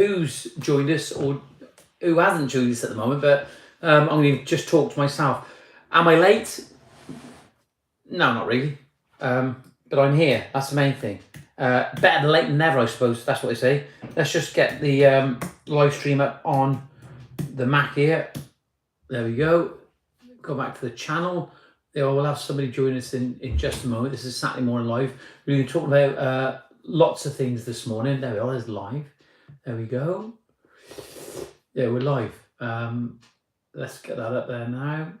who's joined us or who hasn't joined us at the moment, but I'm going to just talk to myself. Am I late? No, not really. But I'm here. That's the main thing. Better than late than never, I suppose. That's what they say. Let's just get the live stream up on the Mac here. There we go. Go back to the channel. We'll have somebody join us in just a moment. This is Saturday Morning Live. We're going to talk about lots of things this morning. There we are. There's live. There we go. Yeah, we're live. Let's get that up there now.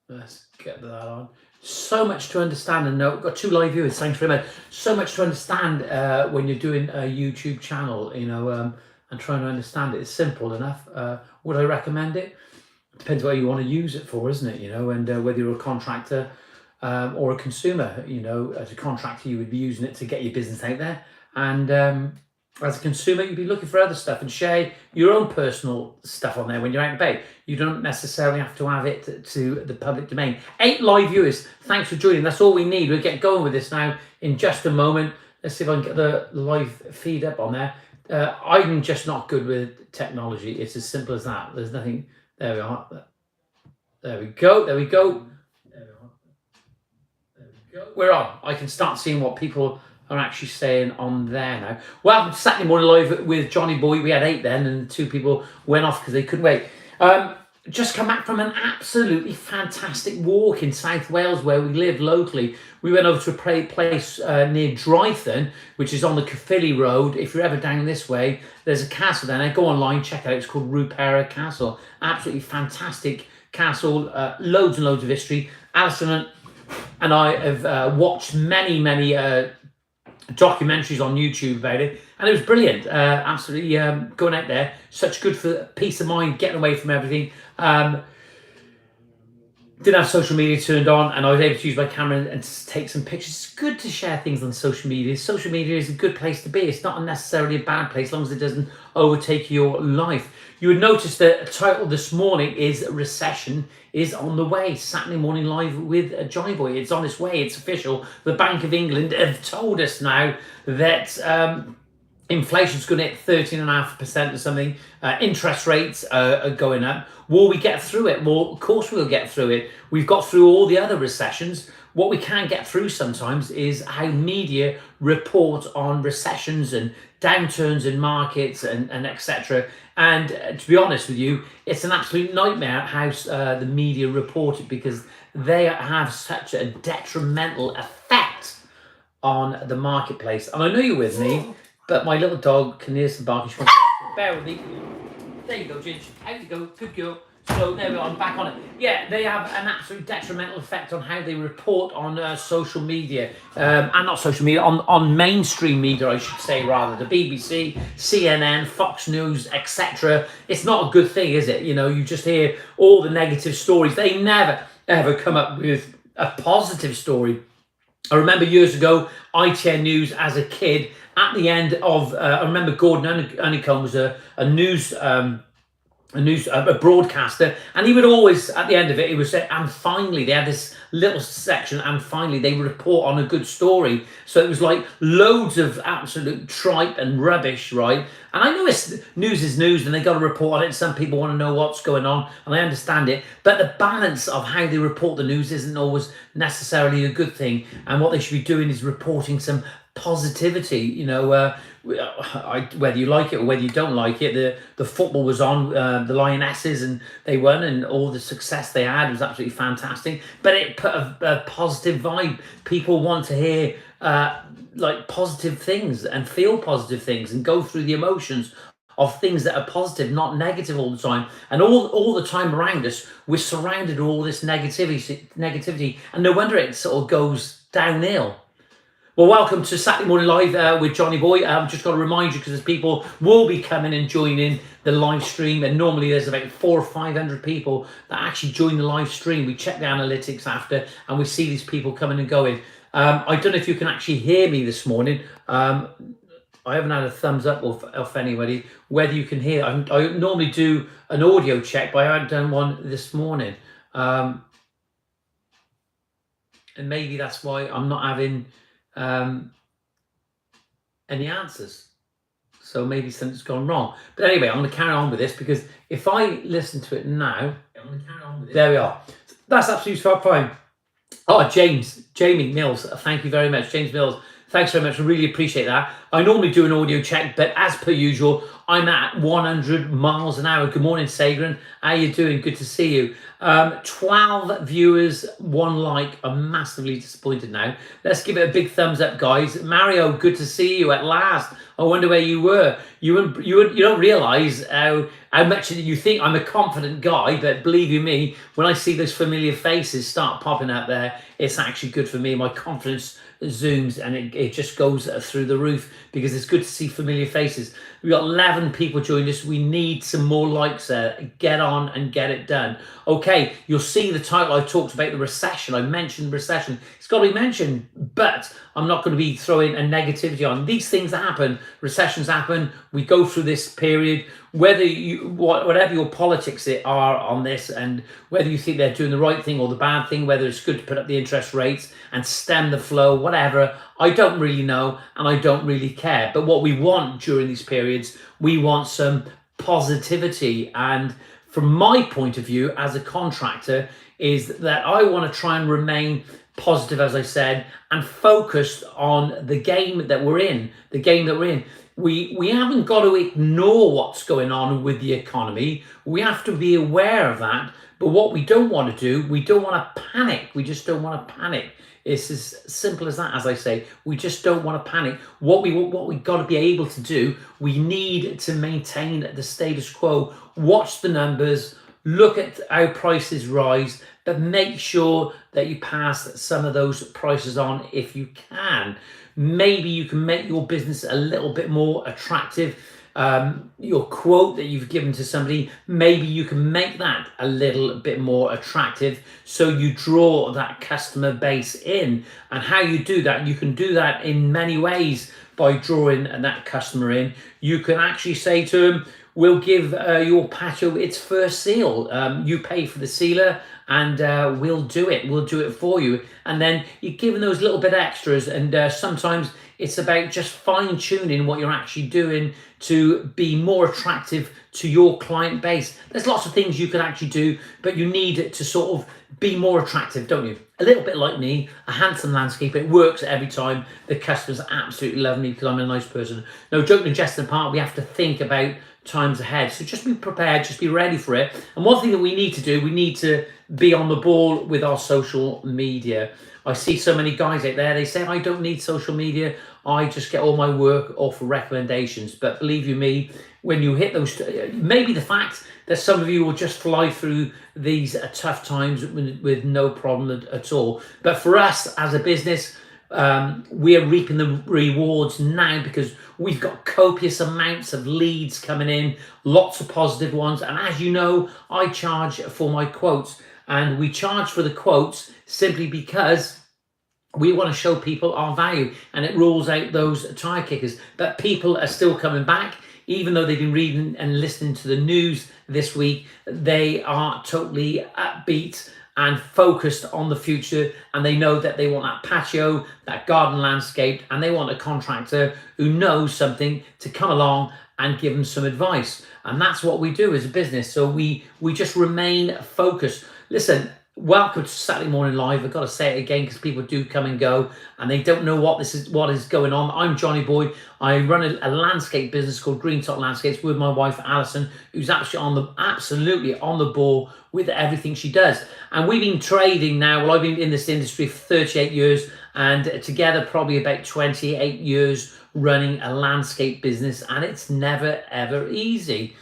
Let's get that on. So much to understand and know. We've got 2 live viewers. Thanks very much. So much to understand when you're doing a YouTube channel, you know, and trying to understand it. It's simple enough. Would I recommend it? Depends what you want to use it for, isn't it? You know, and whether you're a contractor or a consumer. You know, as a contractor, you would be using it to get your business out there, and as a consumer, you'd be looking for other stuff and share your own personal stuff on there when you're out and about. You don't necessarily have to have it to the public domain. 8 live viewers. Thanks for joining. That's all we need. We'll get going with this now in just a moment. Let's see if I can get the live feed up on there. I'm just not good with technology. It's as simple as that. There's nothing. There we are. There we go. There we go. There we go. We're on. I can start seeing what people are actually saying on there now. Well, Saturday Morning Live with Johnyboy. We had 8 then, and 2 people went off because they couldn't wait. Just come back from an absolutely fantastic walk in South Wales where we live locally. We went over to a place near Drython, which is on the Caerphilly Road. If you're ever down this way, there's a castle down there. Go online, check it out. It's called Rupera Castle. Absolutely fantastic castle. Loads and loads of history. Alison and I have watched many documentaries on YouTube about it, and it was brilliant. Absolutely going out there, such good for peace of mind, getting away from everything. Didn't have social media turned on, and I was able to use my camera and take some pictures. It's good to share things on social media. Social media is a good place to be. It's not necessarily a bad place as long as it doesn't overtake your life. You would notice the title this morning is Recession is on the way. Saturday Morning Live with Johnyboy. It's on its way. It's official. The Bank of England have told us now that inflation's going to hit 13.5% or something. Interest rates are going up. Will we get through it? Well, of course we'll get through it. We've got through all the other recessions. What we can get through sometimes is how media report on recessions and downturns in markets and etc. And to be honest with you, it's an absolute nightmare how the media report it, because they have such a detrimental effect on the marketplace. And I know you're with me, but my little dog can hear some barking. Bear with me. There you go, Ginge. Out you go. Good girl. So there we are. I'm back on it. Yeah, they have an absolute detrimental effect on how they report on social media. And not social media, on mainstream media, I should say, rather. The BBC, CNN, Fox News, etc. It's not a good thing, is it? You know, you just hear all the negative stories. They never, ever come up with a positive story. I remember years ago, ITN News as a kid, at the end of, I remember Gordon Honeycomb was a broadcaster, and he would always, at the end of it, he would say, and finally, they had this little section, and finally they would report on a good story. So it was like loads of absolute tripe and rubbish, right? And I know news is news, and they got to report on it, and some people want to know what's going on, and I understand it, but the balance of how they report the news isn't always necessarily a good thing, and what they should be doing is reporting some positivity, you know, whether you like it or whether you don't like it. The football was on, the Lionesses, and they won, and all the success they had was absolutely fantastic, but it put a positive vibe. People want to hear like positive things and feel positive things and go through the emotions of things that are positive, not negative all the time. And all the time around us, we're surrounded with all this negativity, and no wonder it sort of goes downhill. Well, welcome to Saturday Morning Live with Johnyboy. I've just got to remind you, because people will be coming and joining the live stream, and normally there's about 400 or 500 people that actually join the live stream. We check the analytics after, and we see these people coming and going. I don't know if you can actually hear me this morning. I haven't had a thumbs up off anybody, whether you can hear. I normally do an audio check, but I haven't done one this morning. And maybe that's why I'm not having... any answers. So maybe something's gone wrong. But anyway, I'm going to carry on with this because if I listen to it now, there we are. That's absolutely fine. Oh, Jamie Mills, thank you very much. James Mills, thanks very much. I really appreciate that. I normally do an audio check, but as per usual, I'm at 100 miles an hour. Good morning, Sagran. How you doing? Good to see you. 12 viewers, 1 like. I'm massively disappointed now. Let's give it a big thumbs up, guys. Mario, good to see you at last. I wonder where you were. You don't realise how much you think I'm a confident guy, but believe you me, when I see those familiar faces start popping up there, it's actually good for me. My confidence zooms and it just goes through the roof because it's good to see familiar faces. We've got 11 people joined us. We need some more likes there. Get on and get it done. Okay, you'll see the title. I talked about the recession. I mentioned recession. It's got to be mentioned, but I'm not going to be throwing a negativity on. These things happen. Recessions happen. We go through this period. Whether whatever your politics are on this, and whether you think they're doing the right thing or the bad thing, whether it's good to put up the interest rates and stem the flow, whatever, I don't really know and I don't really care. But what we want during these periods, we want some positivity. And from my point of view as a contractor, is that I want to try and remain positive, as I said, and focused on the game that we're in. We haven't got to ignore what's going on with the economy. We have to be aware of that. But what we don't want to do, we don't want to panic. We just don't want to panic. It's as simple as that, as I say. We just don't want to panic. What we got to be able to do, we need to maintain the status quo. Watch the numbers, look at how prices rise, but make sure that you pass some of those prices on if you can. Maybe you can make your business a little bit more attractive. Your quote that you've given to somebody, maybe you can make that a little bit more attractive so you draw that customer base in. And how you do that, you can do that in many ways by drawing that customer in. You can actually say to them, we'll give your patio its first seal. You pay for the sealer and we'll do it. We'll do it for you. And then you're giving those little bit extras. And sometimes it's about just fine tuning what you're actually doing to be more attractive to your client base. There's lots of things you can actually do, but you need to sort of be more attractive, don't you? A little bit like me, a handsome landscaper. It works every time. The customers absolutely love me because I'm a nice person. No, joking and jesting apart, we have to think about times ahead. So just be prepared, just be ready for it. And one thing that we need to do, we need to be on the ball with our social media. I see so many guys out there, they say, I don't need social media. I just get all my work off recommendations. But believe you me, when you hit those, maybe the fact that some of you will just fly through these tough times with no problem at all. But for us as a business, we are reaping the rewards now because we've got copious amounts of leads coming in, lots of positive ones. And as you know, I charge for my quotes, and we charge for the quotes simply because we want to show people our value, and it rules out those tire kickers. But people are still coming back, even though they've been reading and listening to the news this week. They are totally upbeat and focused on the future, and they know that they want that patio, that garden landscape, and they want a contractor who knows something to come along and give them some advice. And that's what we do as a business. So we just remain focused. Listen, welcome to Saturday Morning Live. I've got to say it again because people do come and go and they don't know what is going on. I'm Johnyboy. I run a landscape business called Greentop Landscapes with my wife Alison, who's actually absolutely on the ball with everything she does. And we've been trading now. Well, I've been in this industry for 38 years, and together probably about 28 years running a landscape business, and it's never ever easy.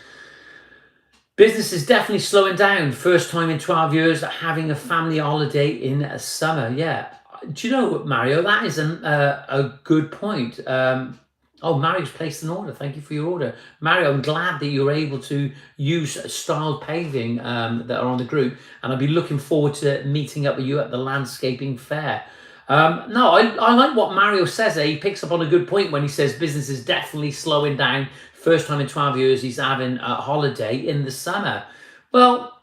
Business is definitely slowing down. First time in 12 years having a family holiday in summer. Yeah. Do you know, Mario, that is a good point. Mario's placed an order. Thank you for your order. Mario, I'm glad that you're able to use styled paving that are on the group. And I'll be looking forward to meeting up with you at the landscaping fair. I like what Mario says there. He picks up on a good point when he says business is definitely slowing down. First time in 12 years he's having a holiday in the summer. Well,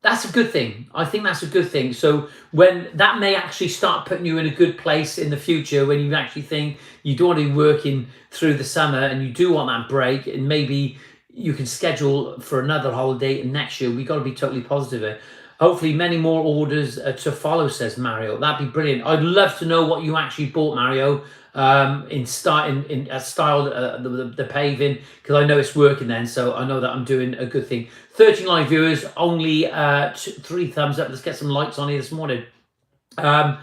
That's a good thing. I think that's a good thing. So when that may actually start putting you in a good place in the future, when you actually think you don't want to be working through the summer and you do want that break, and maybe you can schedule for another holiday next year. We've got to be totally positive here. Hopefully, many more orders to follow, says Mario. That'd be brilliant. I'd love to know what you actually bought, Mario, in style the paving, because I know it's working then, so I know that I'm doing a good thing. 13 live viewers, only 3 thumbs up. Let's get some likes on here this morning. I'll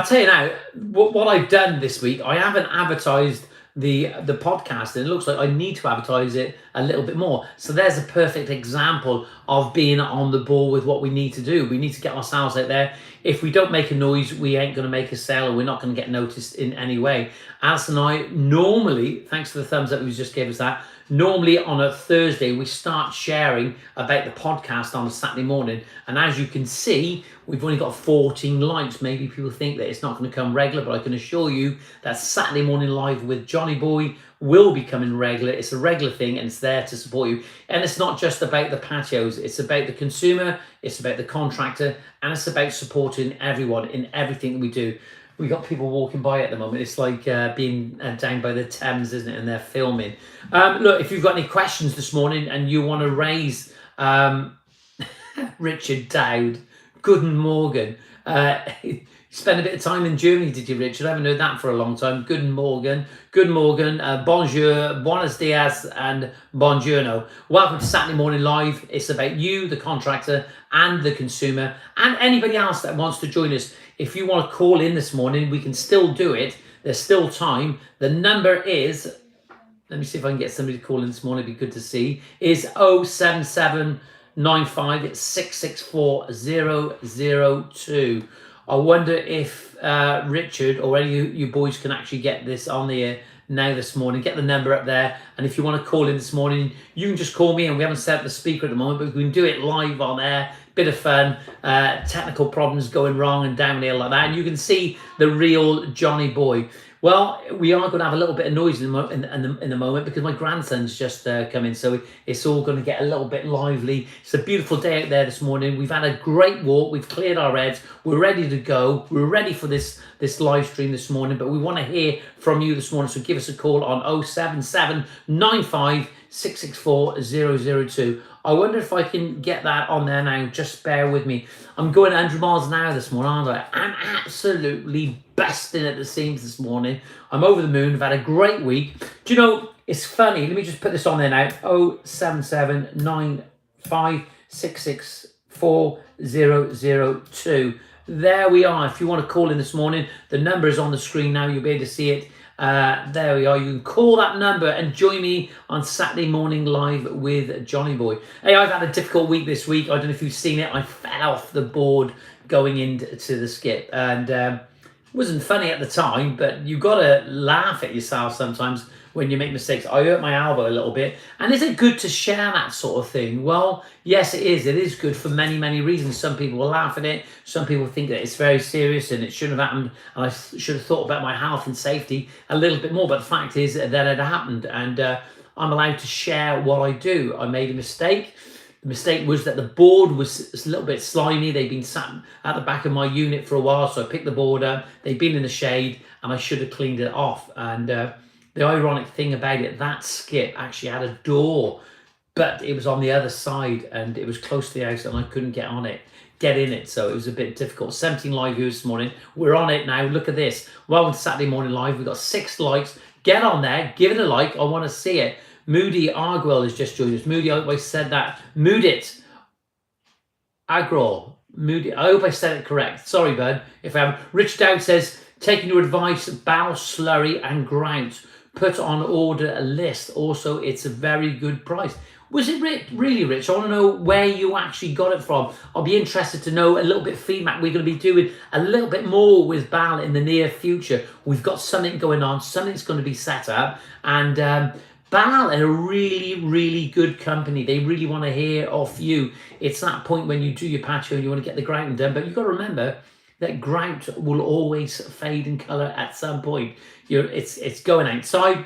tell you now, what I've done this week, I haven't advertised the podcast, and it looks like I need to advertise it a little bit more. So there's a perfect example of being on the ball with what we need to do. We need to get ourselves out there. If we don't make a noise, we ain't going to make a sale, or we're not going to get noticed in any way. Alison and I normally, thanks for the thumbs up you just gave us that, normally on a Thursday we start sharing about the podcast on a Saturday morning, and as you can see, we've only got 14 likes. Maybe people think that it's not going to come regular, but I can assure you that Saturday morning live with Johnyboy will be coming regular. It's a regular thing, and it's there to support you. And it's not just about the patios, it's about the consumer, it's about the contractor, and it's about supporting everyone in everything that we do. We got people walking by at the moment. It's like being down by the Thames, isn't it? And they're filming. Look, if you've got any questions this morning and you want to raise Richard Dowd, Guten Morgen. Spent a bit of time in Germany, did you, Richard? I haven't heard that for a long time. Guten Morgen. Good morgen. Bonjour, buenos dias, and buongiorno. Welcome to Saturday Morning Live. It's about you, the contractor, and the consumer, and anybody else that wants to join us. If you want to call in this morning, we can still do it. There's still time. The number is, let me see if I can get somebody to call in this morning. It'd be good to see. Is 07795 664 002. I wonder if Richard or any of you boys can actually get this on the air now this morning. Get the number up there, and if you want to call in this morning, you can just call me, and we haven't set up the speaker at the moment, but we can do it live on air. Bit of fun, technical problems going wrong and downhill like that, and you can see the real Johnyboy. Well, we are going to have a little bit of noise in the moment because my grandson's just come in, so it's all going to get a little bit lively. It's a beautiful day out there this morning. We've had a great walk. We've cleared our heads. We're ready to go. We're ready for this live stream this morning, but we want to hear from you this morning, so give us a call on 07795 664 002. I wonder if I can get that on there now. Just bear with me. I'm going 100 miles an hour this morning, aren't I? I'm absolutely busting at the seams this morning. I'm over the moon. I've had a great week. Do you know, it's funny. Let me just put this on there now. 07795 664 002. There we are. If you want to call in this morning, the number is on the screen now. You'll be able to see it. There we are. You can call that number and join me on Saturday Morning Live with Johnyboy. Hey, I've had a difficult week this week. I don't know if you've seen it. I fell off the board going into the skip, and it wasn't funny at the time, but you got to laugh at yourself sometimes when you make mistakes. I hurt my elbow a little bit. And is it good to share that sort of thing? Well, yes, it is. It is good for many, many reasons. Some people will laugh at it. Some people think that it's very serious and it shouldn't have happened. And I should have thought about my health and safety a little bit more. But the fact is that it happened. And I'm allowed to share what I do. I made a mistake. The mistake was that the board was a little bit slimy. They'd been sat at the back of my unit for a while. So I picked the board up. They'd been in the shade and I should have cleaned it off. And the ironic thing about it, that skip actually had a door, but it was on the other side and it was close to the house and I couldn't get in it. So it was a bit difficult. 17 live viewers this morning. We're on it now. Look at this. Welcome to Saturday Morning Live. We've got 6 likes. Get on there. Give it a like. I want to see it. Moody Arguel has just joined us. Moody, I hope I said that. Mood it. Agrol. Moody. I hope I said it correct. Sorry, bud, if I haven't. Rich Dowd says, taking your advice, bow, slurry and grout. Put on order a list. Also, it's a very good price. Was it really, Rich? I want to know where you actually got it from. I'll be interested to know a little bit of feedback. We're going to be doing a little bit more with Bal in the near future. We've got something going on. Something's going to be set up. And Bal are a really, really good company. They really want to hear off you. It's that point when you do your patio and you want to get the grouting done. But you've got to remember that grout will always fade in colour at some point. It's going outside,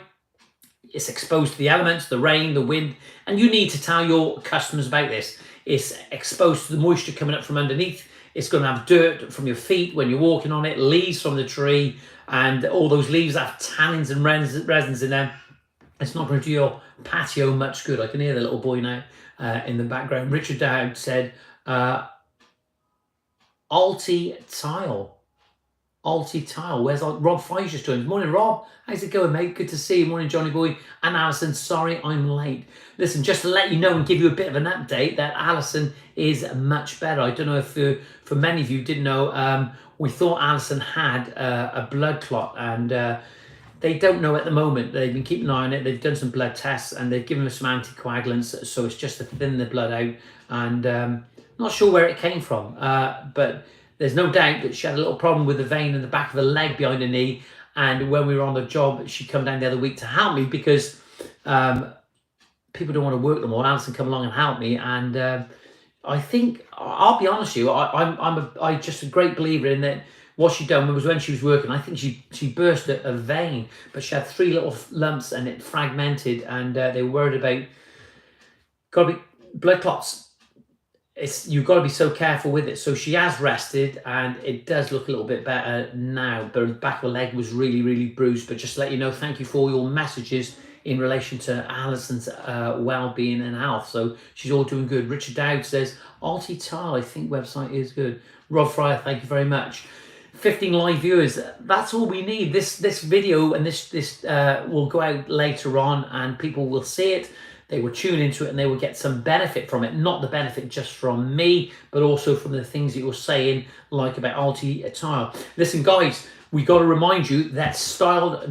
it's exposed to the elements, the rain, the wind, and you need to tell your customers about this. It's exposed to the moisture coming up from underneath. It's going to have dirt from your feet when you're walking on it, leaves from the tree, and all those leaves have tannins and resins in them. It's not going to do your patio much good. I can hear the little boy now in the background. Richard Dowd said, Alti Tile. Alti Tile. Where's Rob Fry's just joined? Morning, Rob. How's it going, mate? Good to see you. Morning, Johnyboy and Alison. Sorry I'm late. Listen, just to let you know and give you a bit of an update that Alison is much better. I don't know if for many of you didn't know, we thought Alison had a blood clot, and they don't know at the moment. They've been keeping an eye on it. They've done some blood tests and they've given her some anticoagulants, so it's just to thin the blood out. And not sure where it came from, but there's no doubt that she had a little problem with the vein in the back of her leg behind her knee. And when we were on the job, she come down the other week to help me because people don't want to work them all. Alison come along and help me. And I think, I'll be honest with you, I'm just a great believer in that. What she done was when she was working, I think she burst a vein, but she had 3 little lumps and it fragmented, and they were worried about, got to be blood clots. You've got to be so careful with it. So she has rested and it does look a little bit better now, but the back of her leg was really, really bruised. But just to let you know, thank you for all your messages in relation to Alison's well-being and health. So she's all doing good. Richard Dowd says, Alti Tile, I think website is good. Rob Fryer, thank you very much. 15 live viewers, that's all we need. This video and this will go out later on and people will see it. They will tune into it and they will get some benefit from it. Not the benefit just from me, but also from the things that you're saying, like about Alti Tile. Listen, guys, we got to remind you that style.com.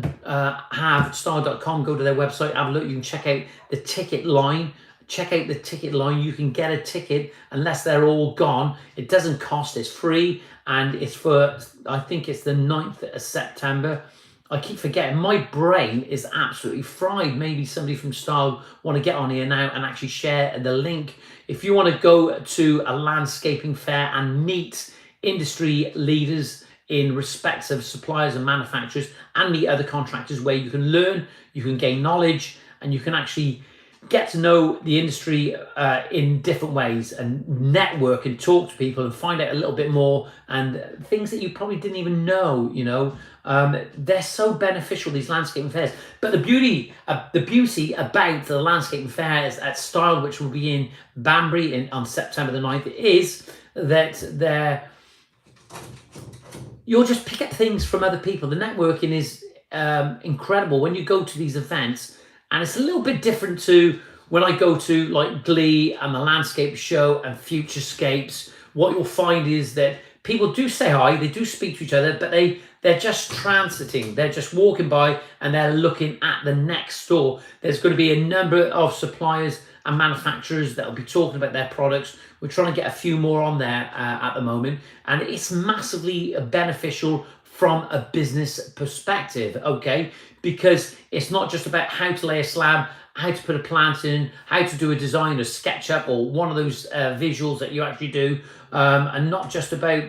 Go to their website, have a look. You can check out the ticket line. Check out the ticket line. You can get a ticket unless they're all gone. It doesn't cost. It's free. And it's for, I think it's the 9th of September. I keep forgetting. My brain is absolutely fried. Maybe somebody from Style want to get on here now and actually share the link. If you want to go to a landscaping fair and meet industry leaders in respects of suppliers and manufacturers and meet other contractors where you can learn, you can gain knowledge, and you can actually get to know the industry in different ways and network and talk to people and find out a little bit more and things that you probably didn't even know, you know. They're so beneficial, these landscaping fairs. But the beauty about the landscaping fairs at Style, which will be in Banbury on September the 9th, is that you'll just pick up things from other people. The networking is incredible when you go to these events. And it's a little bit different to when I go to like Glee and the Landscape Show and Futurescapes. What you'll find is that people do say hi, they do speak to each other, but they're just transiting. They're just walking by and they're looking at the next store. There's going to be a number of suppliers and manufacturers that will be talking about their products. We're trying to get a few more on there at the moment. And it's massively beneficial from a business perspective, okay? Because it's not just about how to lay a slab, how to put a plant in, how to do a design, a SketchUp, or one of those visuals that you actually do, and not just about,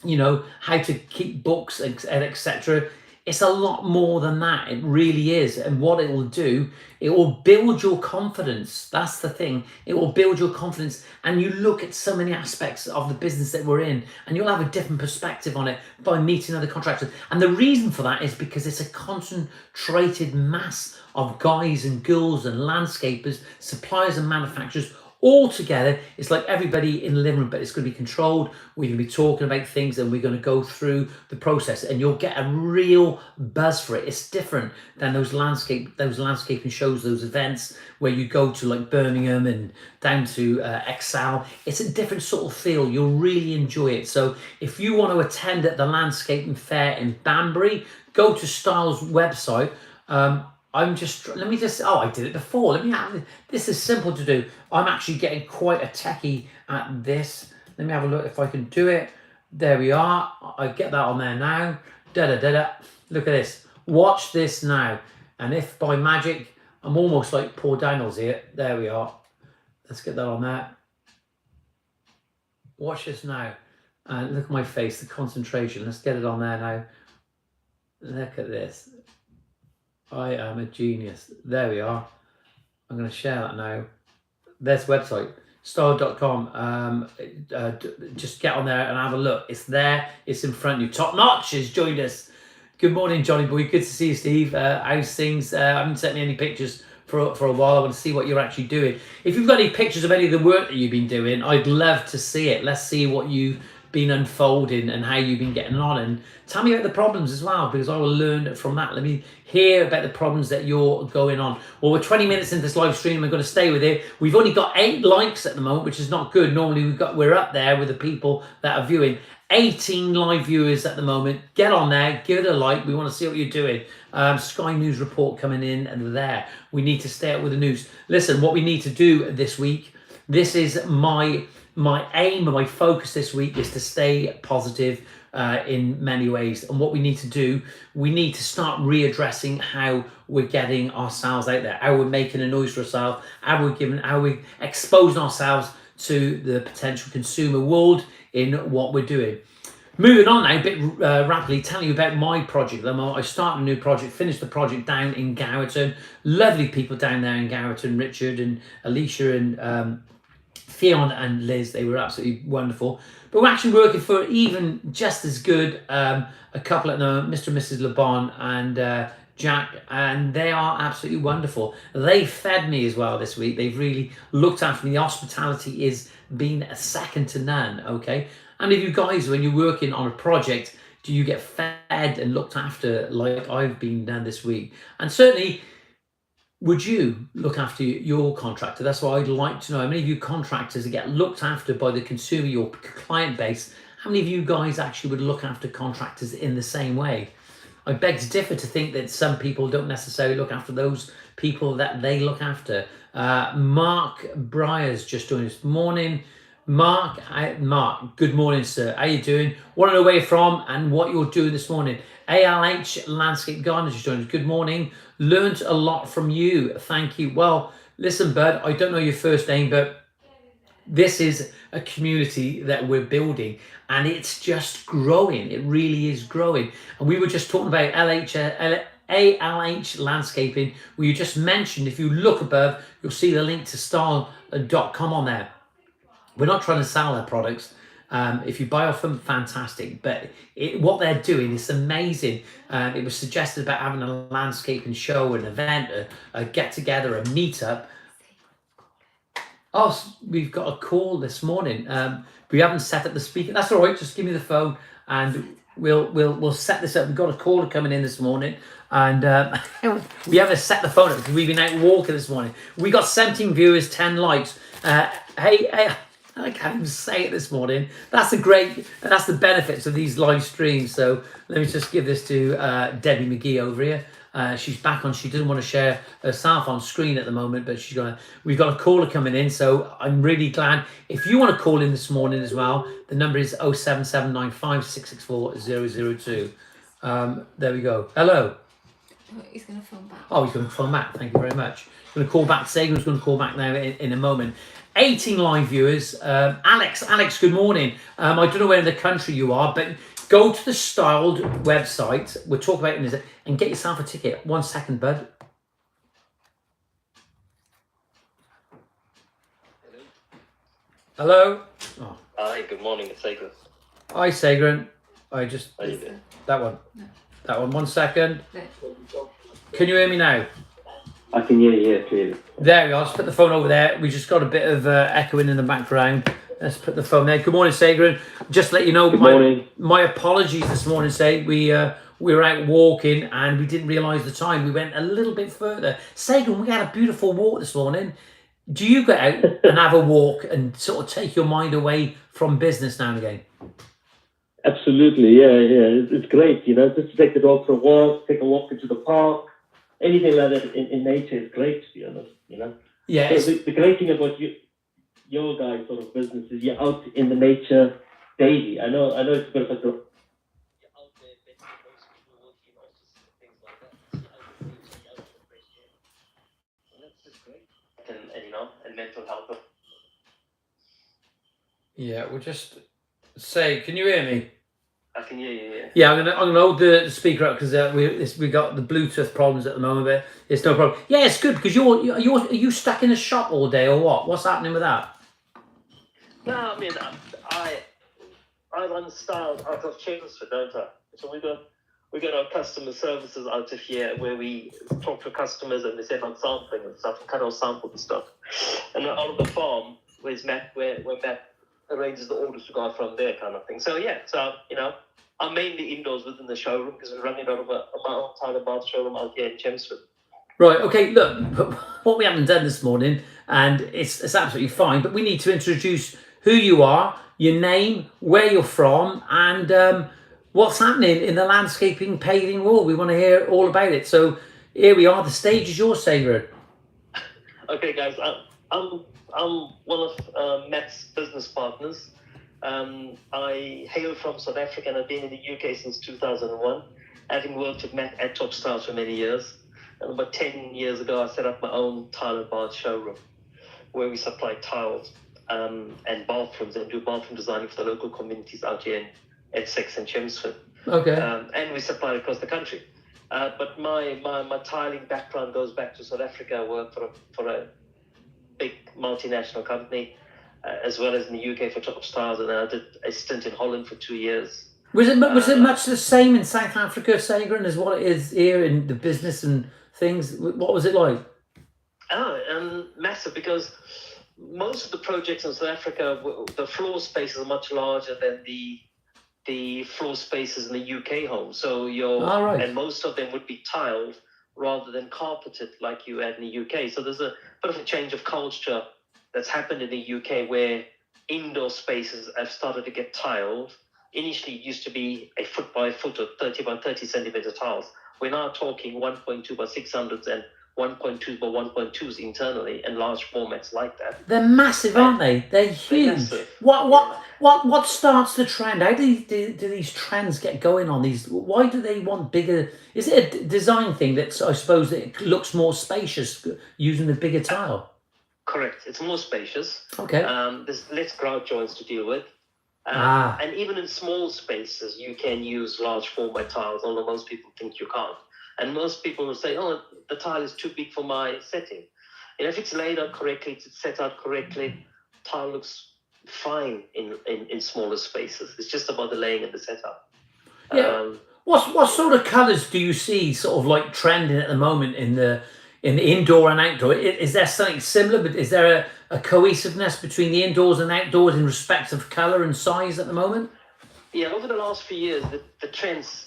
you know, how to keep books, etc. It's a lot more than that. It really is. And what it will do, it will build your confidence. That's the thing. It will build your confidence. And you look at so many aspects of the business that we're in, and you'll have a different perspective on it by meeting other contractors. And the reason for that is because it's a concentrated mass of guys and girls and landscapers, suppliers and manufacturers all together. It's like everybody in the living room, but it's going to be controlled. We're going to be talking about things and we're going to go through the process and you'll get a real buzz for it. It's different than those landscaping shows, those events where you go to like Birmingham and down to Excel. It's a different sort of feel. You'll really enjoy it. So if you want to attend at the Landscaping Fair in Banbury, go to Style's website. I did it before. This is simple to do. I'm actually getting quite a techie at this. Let me have a look if I can do it. There we are. I get that on there now. Look at this. Watch this now. And if by magic, I'm almost like poor Daniels here. There we are. Let's get that on there. Watch this now. And look at my face, the concentration. Let's get it on there now. Look at this. I am a genius. There we are. I'm going to share that now. There's the website. style.com. Just get on there and have a look. It's there. It's in front of you. Top Notch has joined us. Good morning, Johnyboy. Good to see you, Steve. How's things? I haven't sent me any pictures for a while. I want to see what you're actually doing. If you've got any pictures of any of the work that you've been doing, I'd love to see it. Let's see what you've been unfolding and how you've been getting on, and tell me about the problems as well, because I will learn from that. Let me hear about the problems that you're going on. Well, we're 20 minutes into this live stream. I'm going to stay with it. We've only got 8 likes at the moment, which is not good. Normally we're up there with the people that are viewing. 18 live viewers at the moment. Get on there, give it a like. We want to see what you're doing. Sky News report coming in and there. We need to stay up with the news. Listen, what we need to do this week, this is my aim and my focus this week, is to stay positive in many ways. And what we need to do, we need to start readdressing how we're getting ourselves out there, how we're making a noise for ourselves, how we're exposing ourselves to the potential consumer world in what we're doing. Moving on now, a bit rapidly, telling you about my project. I started a new project, finished the project down in Gowerton. Lovely people down there in Gowerton, Richard and Alicia and Theon and Liz. They were absolutely wonderful. But we're actually working for even just as good a couple at the moment, Mr. and Mrs. LeBon and Jack, and they are absolutely wonderful. They fed me as well this week. They've really looked after me. The hospitality is been a second to none, okay? And if you guys, when you're working on a project, do you get fed and looked after like I've been done this week? And certainly, would you look after your contractor? That's what I'd like to know. How many of you contractors that get looked after by the consumer, your client base, how many of you guys actually would look after contractors in the same way? I beg to differ to think that some people don't necessarily look after those people that they look after. Mark Briers just joined us. Morning, Mark. Mark, good morning, sir. How you doing? Want to know where you're from and what you're doing this morning. ALH Landscape Gardeners just joined us. Good morning. Learned a lot from you. Thank you. Well, listen, bud, I don't know your first name, but this is a community that we're building, and it's just growing. It really is growing. And we were just talking about ALH Landscaping, where you just mentioned, if you look above, you'll see the link to style.com on there. We're not trying to sell their products. If you buy off them, fantastic. But what they're doing is amazing. It was suggested about having a landscaping show, an event, a get-together, a meetup. Oh, we've got a call this morning. We haven't set up the speaker. That's all right. Just give me the phone and we'll set this up. We've got a caller coming in this morning, and we haven't set the phone up because we've been out walking this morning. We got 17 viewers, 10 likes. Hey, I can't even say it this morning. That's the benefits of these live streams. So let me just give this to Debbie McGee over here. She's back on. She doesn't want to share herself on screen at the moment, but we've got a caller coming in, so I'm really glad. If you want to call in this morning as well, the number is 07795664002. There we go. Hello. He's going to phone back. Oh, he's going to phone back. Thank you very much. He's going to call back. Sagan's going to call back now in a moment. 18 live viewers. Alex, good morning. I don't know where in the country you are, but go to the Styled website. We'll talk about it in a second, and get yourself a ticket. 1 second, bud. Hello. Oh. Hi, good morning. It's Sagan. Hi, Sagan. How you doing? That one. No. That one. 1 second. No. Can you hear me now? I can hear you clearly. There we are. Let's put the phone over there. We just got a bit of echoing in the background. Let's put the phone there. Good morning, Sagan. Just to let you know, my apologies this morning, Sagan. We were out walking and we didn't realise the time. We went a little bit further. Sagan, we had a beautiful walk this morning. Do you go out and have a walk and sort of take your mind away from business now and again? Absolutely, yeah. It's great, just to take the dog for a walk, take a walk into the park. Anything like that in nature is great, to be honest, Yeah. So the great thing about your guys' sort of business is you're out in the nature daily. I know it's a bit of a... You're out there, most people working offices and things like that. You're out in the fresh air. And that's just great. And mental health. Yeah, we'll just say, can you hear me? I can hear you, yeah. Yeah, I'm gonna hold the speaker up because we got the Bluetooth problems at the moment, but it's no problem. Yeah, it's good because are you stuck in a shop all day or what? What's happening with that? No, I mean, I run styles out of Chelmsford, don't I? So we got our customer services out of here where we talk to customers and we set on sampling and stuff, cut our sample and stuff. And then out of the farm, where Matt arranges the orders to go from there, kind of thing. So yeah, I'm mainly indoors within the showroom because we're running out of my own Tyler Bath showroom out here in Chelmsford. Right. Okay. Look, what we haven't done this morning, and it's absolutely fine, but we need to introduce who you are, your name, where you're from, and what's happening in the landscaping paving world. We want to hear all about it. So here we are. The stage is yours, Sager. Okay, guys. I'm one of Matt's business partners. I hail from South Africa and I've been in the UK since 2001, having worked with Matt at Top Styles for many years. And about 10 years ago, I set up my own tile and bath showroom where we supply tiles and bathrooms and do bathroom designing for the local communities out here in Essex and Chelmsford. Okay. And we supply across the country. But my tiling background goes back to South Africa. I worked for a big multinational company, as well as in the UK for Top Styles, and I did a stint in Holland for 2 years. Was it much the same in South Africa, Sagren, as what it is here in the business and things? What was it like? Massive, because most of the projects in South Africa, the floor spaces are much larger than the floor spaces in the UK homes. So and most of them would be tiled rather than carpeted like you had in the UK. So there's a bit of a change of culture that's happened in the UK where indoor spaces have started to get tiled. Initially, it used to be a foot by foot or 30 by 30 centimeter tiles. We're now talking 1.2 by 600s and 1.2 by 1.2s internally and large formats like that. They're massive, aren't they? They're huge. They're What starts the trend? How do these trends get going on these? Why do they want bigger? Is it a design thing that I suppose that it looks more spacious using the bigger tile? Correct. It's more spacious. Okay. There's less grout joints to deal with. And even in small spaces, you can use large format tiles, although most people think you can't. And most people will say, oh, the tile is too big for my setting. And if it's laid out correctly, it's set out correctly, tile looks fine in smaller spaces. It's just about the laying and the setup. Yeah. What sort of colours do you see sort of like trending at the moment in the indoor and outdoor? Is there something similar, but is there a cohesiveness between the indoors and outdoors in respect of colour and size at the moment? Yeah, over the last few years, the trends,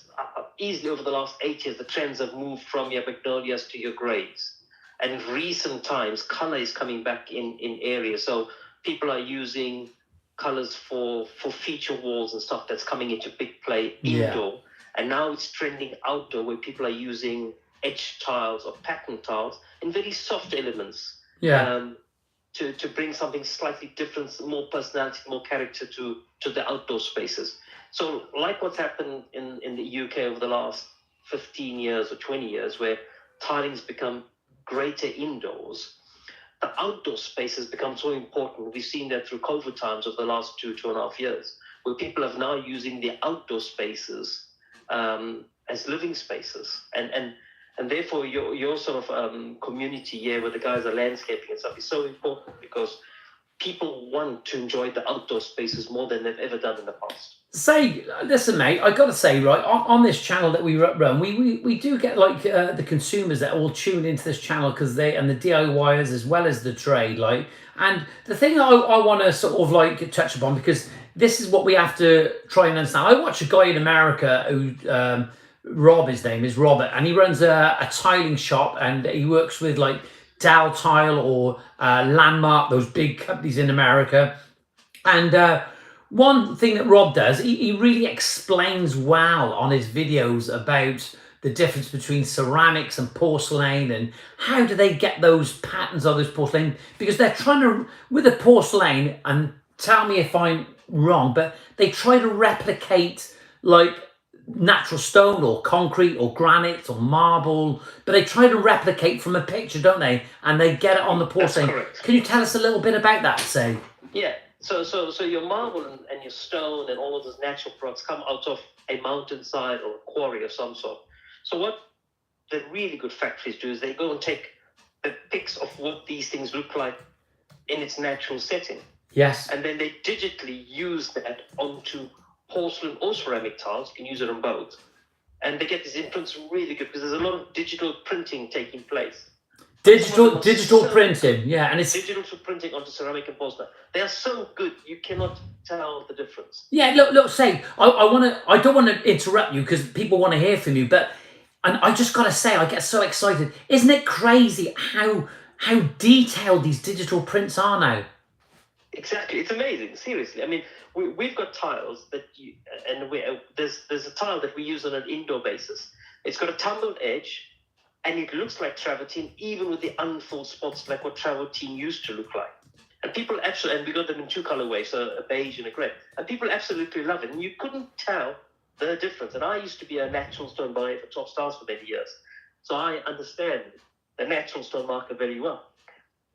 easily over the last 8 years, the trends have moved from your magnolias to your greys. And in recent times, colour is coming back in areas. So people are using colours for feature walls and stuff that's coming into big play indoor. And now it's trending outdoor where people are using edge tiles or pattern tiles in very soft elements to bring something slightly different, more personality, more character to the outdoor spaces. So like what's happened in the UK over the last 15 years or 20 years where tiling's become greater indoors, the outdoor space has become so important. We've seen that through COVID times over the last 2.5 years, where people are now using the outdoor spaces as living spaces. And therefore, your sort of community here where the guys are landscaping and stuff is so important because people want to enjoy the outdoor spaces more than they've ever done in the past. Listen, mate, I got to say, right, on this channel that we run, we do get like the consumers that all tune into this channel because and the DIYers as well as the trade, like, and the thing I want to sort of like touch upon, because this is what we have to try and understand. I watch a guy in America who, Rob, his name is Robert, and he runs a tiling shop and he works with like Dow Tile or Landmark, those big companies in America. And one thing that Rob does, he really explains well on his videos about the difference between ceramics and porcelain and how do they get those patterns of those porcelain, because they're trying to, with the porcelain, and tell me if I'm wrong, but they try to replicate like natural stone or concrete or granite or marble, but they try to replicate from a picture, don't they? And they get it on the porcelain. That's correct. Can you tell us a little bit about that, say? Yeah. So your marble and your stone and all of those natural products come out of a mountainside or a quarry of some sort. So what the really good factories do is they go and take the pics of what these things look like in its natural setting. Yes. And then they digitally use that onto porcelain or ceramic tiles. You can use it on both. And they get these imprints really good because there's a lot of digital printing taking place. Digital printing, yeah, and it's digital printing onto ceramic and porcelain. They are so good, you cannot tell the difference. yeah. Look, say, I don't want to interrupt you because people want to hear from you, but and I just got to say, I get so excited. Isn't it crazy how detailed these digital prints are now? Exactly, it's amazing. Seriously, I mean, we've got tiles that there's a tile that we use on an indoor basis. It's got a tumbled edge. And it looks like travertine, even with the unfilled spots, like what travertine used to look like. And people absolutely, and we got them in two colorways, so a beige and a gray. And people absolutely love it. And you couldn't tell the difference. And I used to be a natural stone buyer for Top Stars for many years. So I understand the natural stone market very well.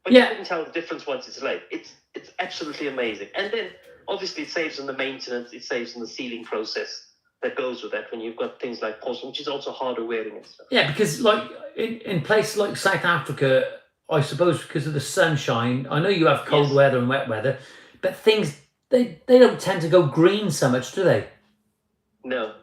But you couldn't tell the difference once it's laid. It's absolutely amazing. And then, obviously, it saves on the maintenance. It saves on the sealing process that goes with that when you've got things like porcelain, which is also harder wearing and stuff. Yeah, because like in places like South Africa, I suppose because of the sunshine, I know you have cold weather and wet weather, but things they don't tend to go green so much, do they? No.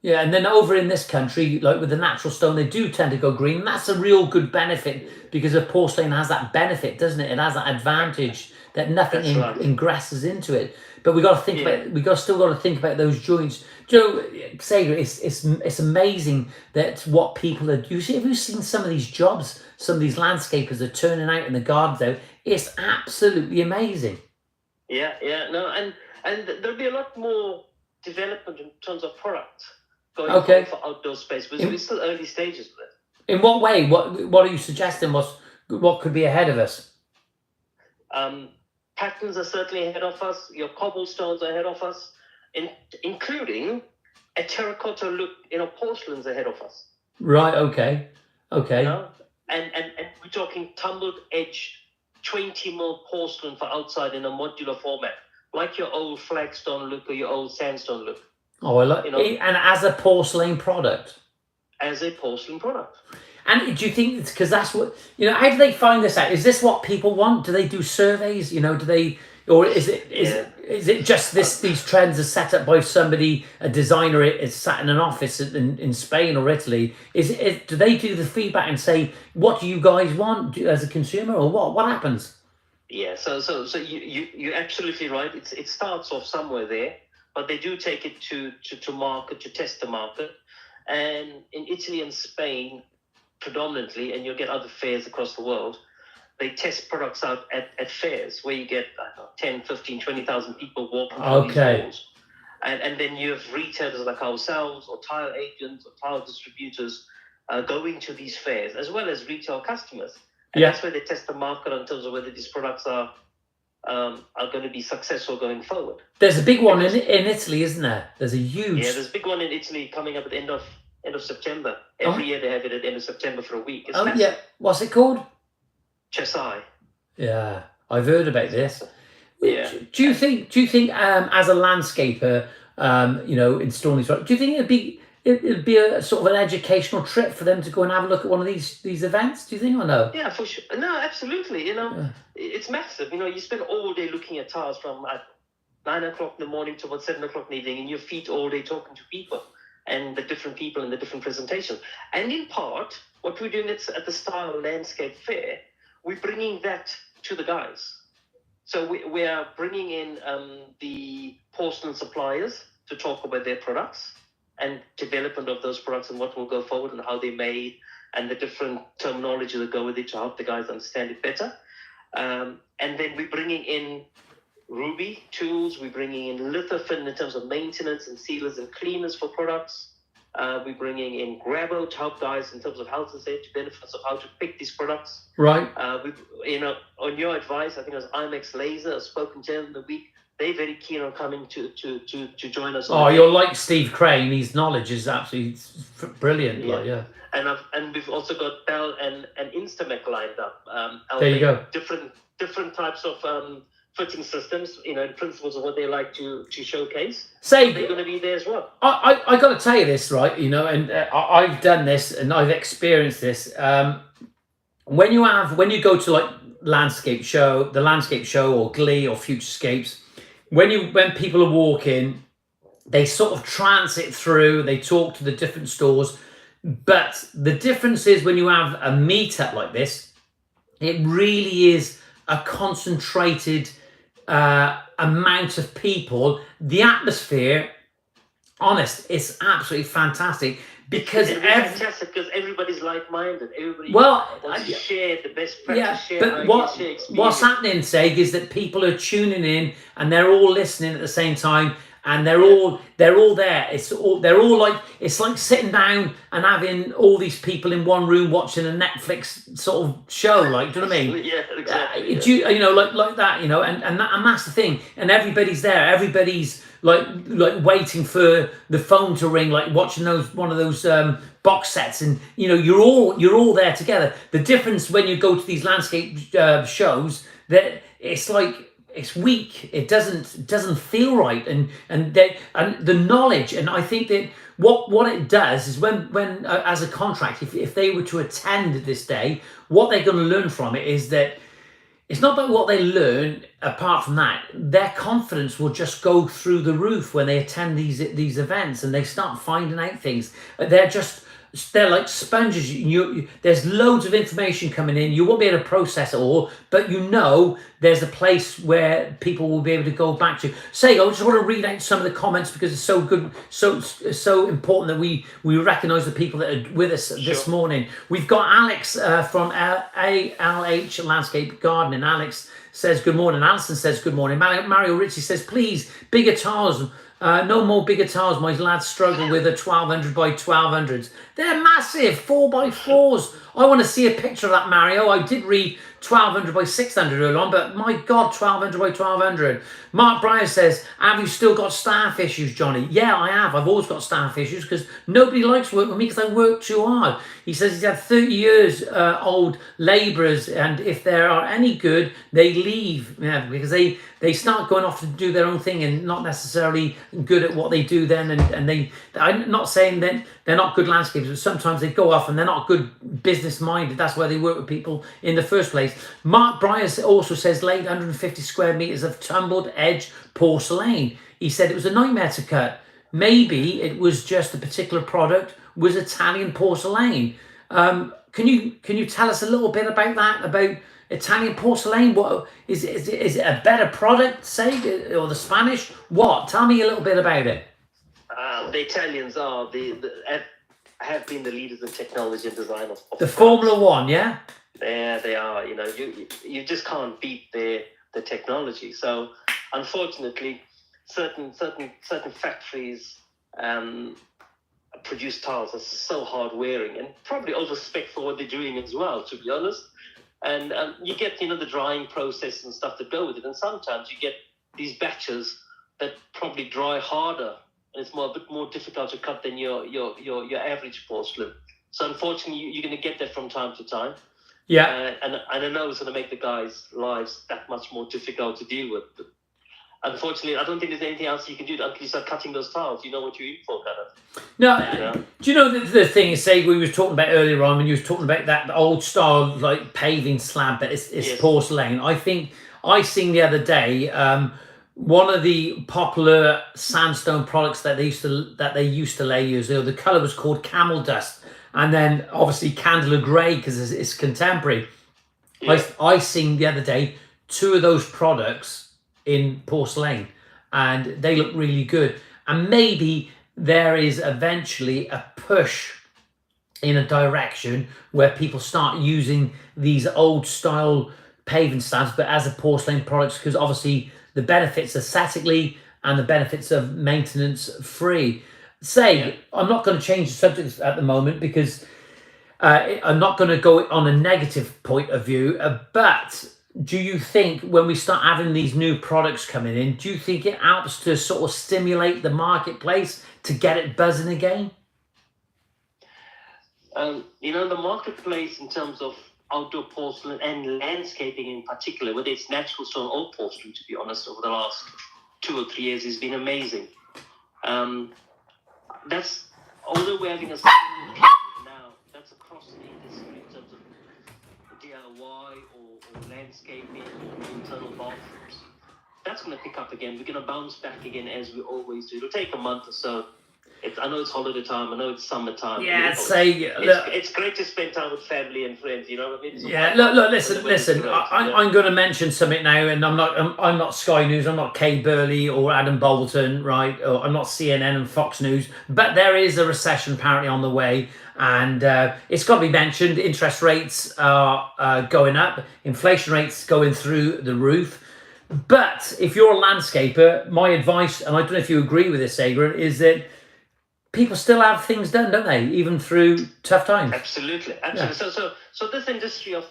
Yeah, and then over in this country, like with the natural stone, they do tend to go green. And that's a real good benefit because of porcelain has that benefit, doesn't it? It has that advantage that nothing ingresses into it. But we got to think about. Still got to think about those joints. Joe, Sager, it's amazing that what people are. Have you seen some of these jobs? Some of these landscapers are turning out in the gardens out. It's absolutely amazing. Yeah, no, and there'll be a lot more development in terms of product going forward for outdoor space. Because we're still early stages of it. In what way? What are you suggesting? What could be ahead of us? Patterns are certainly ahead of us. Your cobblestones are ahead of us, including a terracotta look. Porcelain's ahead of us. Right. Okay. And we're talking tumbled edge, 20mm porcelain for outside in a modular format, like your old flagstone look or your old sandstone look. Oh, I like it. And as a porcelain product. As a porcelain product. And do you think it's because that's what how do they find this out? Is this what people want? Do they do surveys? Do they, or is it just these trends are set up by somebody, a designer is sat in an office in Spain or Italy? Do they do the feedback and say, what do you guys want as a consumer, or what happens? Yeah, so you're absolutely right. It starts off somewhere there, but they do take it to market, to test the market, and in Italy and Spain predominantly, and you'll get other fairs across the world, they test products out at fairs where you get 10, 15, 20,000 people walking through these halls. And then you have retailers like ourselves or tile agents or tile distributors going to these fairs, as well as retail customers. And that's where they test the market in terms of whether these products are going to be successful going forward. There's a big one in Italy, isn't there? There's a huge... Yeah, there's a big one in Italy coming up at the end of September. Every year they have it at the end of September for a week. It's massive. Yeah. What's it called? Chesai. Yeah, I've heard about this. Yeah. Do you think as a landscaper, installing these, do you think it'd be a sort of an educational trip for them to go and have a look at one of these events? Do you think, or no? Yeah, for sure. No, absolutely. It's massive. You spend all day looking at tiles from 9 o'clock in the morning to about 7 o'clock in the evening, and your feet all day talking to people and the different people and the different presentations. And in part, what we're doing at the Style Landscape Fair, we're bringing that to the guys. So we are bringing in the porcelain suppliers to talk about their products and development of those products and what will go forward and how they're made and the different terminology that go with it to help the guys understand it better. And then we're bringing in Ruby tools, we're bringing in Lithofin in terms of maintenance and sealers and cleaners for products. We're bringing in Grabo to help guys in terms of health and safety benefits of how to pick these products. Right. On your advice, I think it was IMAX Laser, I've spoken to them in the week. They're very keen on coming to join us. You're like Steve Crane. His knowledge is absolutely brilliant. Yeah. And we've also got Bell and Instamac lined up. There you go. Different types of fitting systems, in principles of what they like to showcase. They're going to be there as well. I got to tell you this, right? And I've done this and I've experienced this. When you go to landscape show, or Glee or Futurescapes, when people are walking, they sort of transit through, they talk to the different stores. But the difference is when you have a meetup like this, it really is a concentrated amount of people. The atmosphere, honest, it's absolutely fantastic because fantastic because everybody's like-minded. Everybody wants to share the best practice, share but ideas, share experience. what's happening, Seg, is that people are tuning in and they're all listening at the same time, and they're all there. They're all like, it's like sitting down and having all these people in one room watching a Netflix sort of show. Like, do you know what I mean? Yeah, exactly. You know, like that. You know, and that's the thing. And everybody's there. Everybody's like waiting for the phone to ring, like watching one of those box sets, and you know, you're all there together. The difference when you go to these landscape shows, that it's like, it's weak. It doesn't feel right, and the knowledge. And I think that what it does is when as a contract, if they were to attend this day, what they're going to learn from it is that it's not about what they learn. Apart from that, their confidence will just go through the roof when they attend these events and they start finding out things. They're like sponges. There's loads of information coming in. You won't be able to process it all, but you know there's a place where people will be able to go back to. I just want to read out some of the comments because it's so good, so important that we recognise the people that are with us this morning. We've got Alex from ALH Landscape Gardening. Alex says good morning. Alison says good morning. Mario Ritchie says, please, bigger tiles. No more bigger tiles. My lads struggle with a 1200 by 1200s. They're massive 4x4s. I want to see a picture of that, Mario. I did read 1200 by 600 earlier on, but my God, 1200 by 1200. Mark Bryan says, have you still got staff issues, Johnny? Yeah, I have. I've always got staff issues because nobody likes working with me because I work too hard. He says he's had 30 years old labourers, and if they are any good, they leave because they start going off to do their own thing and not necessarily good at what they do then. And I'm not saying that they're not good landscapers, but sometimes they go off and they're not good business minded. That's why they work with people in the first place. Mark Bryan also says laid 150 square meters of tumbled edge porcelain. He said it was a nightmare to cut. Maybe it was just the particular product was Italian porcelain. Can you tell us a little bit about that, about Italian porcelain? What is it a better product, say, or the Spanish? What? Tell me a little bit about it. The Italians have been the leaders in technology and design of the Formula One, yeah. Yeah, they are. You know, you just can't beat the technology. So, unfortunately, certain factories produce tiles that's so hard wearing and probably over spec for what they're doing as well, to be honest. And you get, the drying process and stuff that go with it. And sometimes you get these batches that probably dry harder, and it's a bit more difficult to cut than your average porcelain. So unfortunately, you're going to get that from time to time. Yeah. And I know it's going to make the guys' lives that much more difficult to deal with. But unfortunately, I don't think there's anything else you can do until you start cutting those tiles. You know what you're in for, kind of. No, do you know the thing is, say, we were talking about earlier on when you was talking about that old style like paving slab, but it's yes. Porcelain. I think I seen the other day one of the popular sandstone products that they used to lay years ago. The color was called camel dust, and then obviously Candela Grey because it's contemporary. Yeah. I seen the other day 2 of those products in porcelain, and they look really good. And maybe there is eventually a push in a direction where people start using these old style paving slabs, but as a porcelain products, because obviously the benefits aesthetically and the benefits of maintenance free. I'm not going to change the subject at the moment because I'm not going to go on a negative point of view, but do you think when we start having these new products coming in, do you think it helps to sort of stimulate the marketplace to get it buzzing again? The marketplace in terms of outdoor porcelain and landscaping in particular, whether it's natural stone or porcelain, to be honest, over the last 2 or 3 years has been amazing. That's, although we're having a now, that's across the industry in terms of DIY or landscaping, internal bathrooms. That's going to pick up again. We're going to bounce back again as we always do. It'll take a month or so. I know it's holiday time. I know it's summertime. Yeah, it's great to spend time with family and friends. You know what I mean? Yeah, look, listen. I'm going to mention something now, and I'm not Sky News. I'm not Kay Burley or Adam Bolton, right? Or I'm not CNN and Fox News. But there is a recession apparently on the way, and it's got to be mentioned. Interest rates are going up. Inflation rates going through the roof. But if you're a landscaper, my advice, and I don't know if you agree with this, Adrian, is that people still have things done, don't they? Even through tough times. Absolutely. Yeah. So this industry of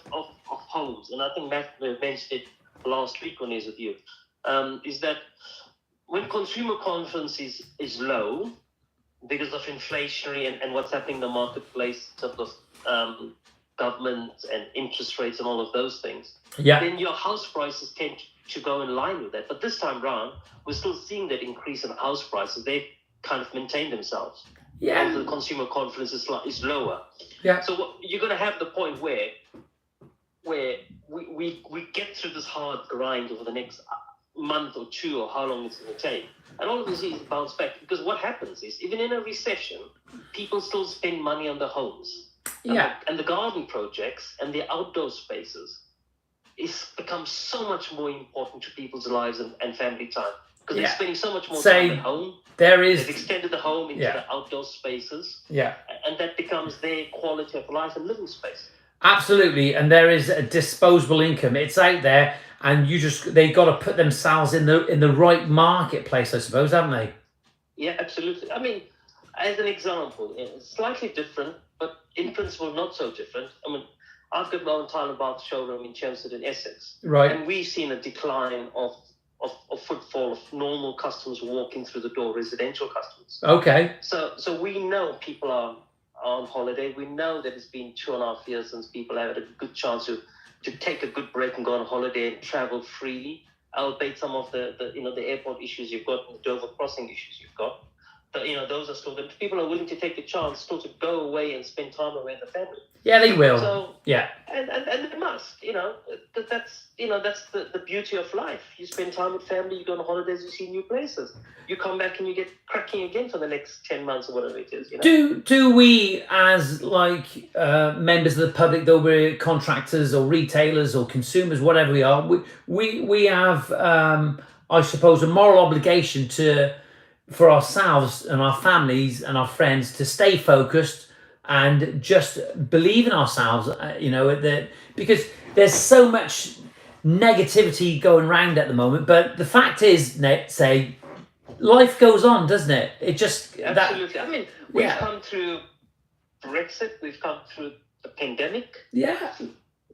homes, and I think Matt mentioned it last week when he was with you, is that when consumer confidence is low because of inflationary and what's happening in the marketplace in terms of government and interest rates and all of those things, then your house prices tend to go in line with that. But this time round, we're still seeing that increase in house prices. They kind of maintain themselves. Yeah. The consumer confidence is lower. Yeah. So you're going to have the point where we get through this hard grind over the next month or two, or how long it's going to take, and all of this is bounce back. Because what happens is, even in a recession, people still spend money on their homes. Yeah. And the garden projects and the outdoor spaces becomes so much more important to people's lives and family time. Because they're spending so much more time at home. They've extended the home into the outdoor spaces. Yeah. And that becomes their quality of life and living space. Absolutely. And there is a disposable income. It's out there, and they got to put themselves in the right marketplace, I suppose, haven't they? Yeah, absolutely. I mean, as an example, it's slightly different, but in principle not so different. I mean, I've got my own tile and bath showroom in Chelmsford in Essex. Right. And we've seen a decline of footfall of normal customers walking through the door, residential customers. Okay. So we know people are on holiday. We know that it's been 2.5 years since people have had a good chance to take a good break and go on holiday and travel freely. Albeit some of the airport issues you've got and the Dover crossing issues you've got. But, those are still good. People are willing to take the chance still to go away and spend time away with the family. Yeah, they will. So, yeah. And they must, that's the beauty of life. You spend time with family, you go on holidays, you see new places. You come back and you get cracking again for the next 10 months or whatever it is. Do we, as members of the public, though we're contractors or retailers or consumers, whatever we are, we have, I suppose, a moral obligation for ourselves and our families and our friends to stay focused and just believe in ourselves, because there's so much negativity going around at the moment. But the fact is, life goes on, doesn't it? It just... Absolutely. I mean, we've come through Brexit, we've come through the pandemic. Yeah.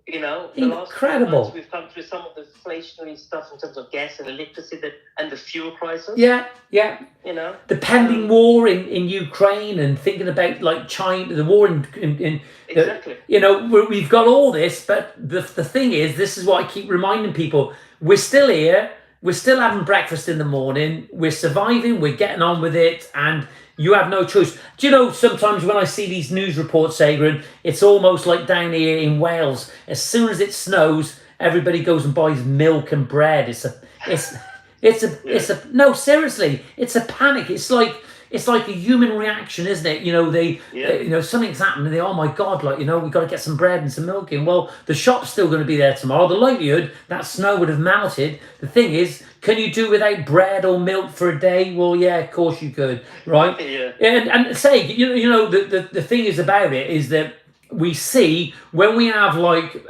The incredible. last few months, we've come through some of the inflationary stuff in terms of gas and electricity and the fuel prices. Yeah. The pending war in Ukraine, and thinking about China, the war in exactly. We've got all this, but the thing is, this is what I keep reminding people: we're still here, we're still having breakfast in the morning, we're surviving, we're getting on with it, and you have no choice. Do you know, sometimes when I see these news reports, Adrian, it's almost like down here in Wales. As soon as it snows, everybody goes and buys milk and bread. No, seriously, it's a panic. It's like a human reaction, isn't it? They something's happened, and they, oh my God, we've got to get some bread and some milk in. Well, the shop's still going to be there tomorrow. The likelihood that snow would have melted. The thing is, can you do without bread or milk for a day? Well, yeah, of course you could, right? Yeah. And say, the thing is about it is that we see when we have,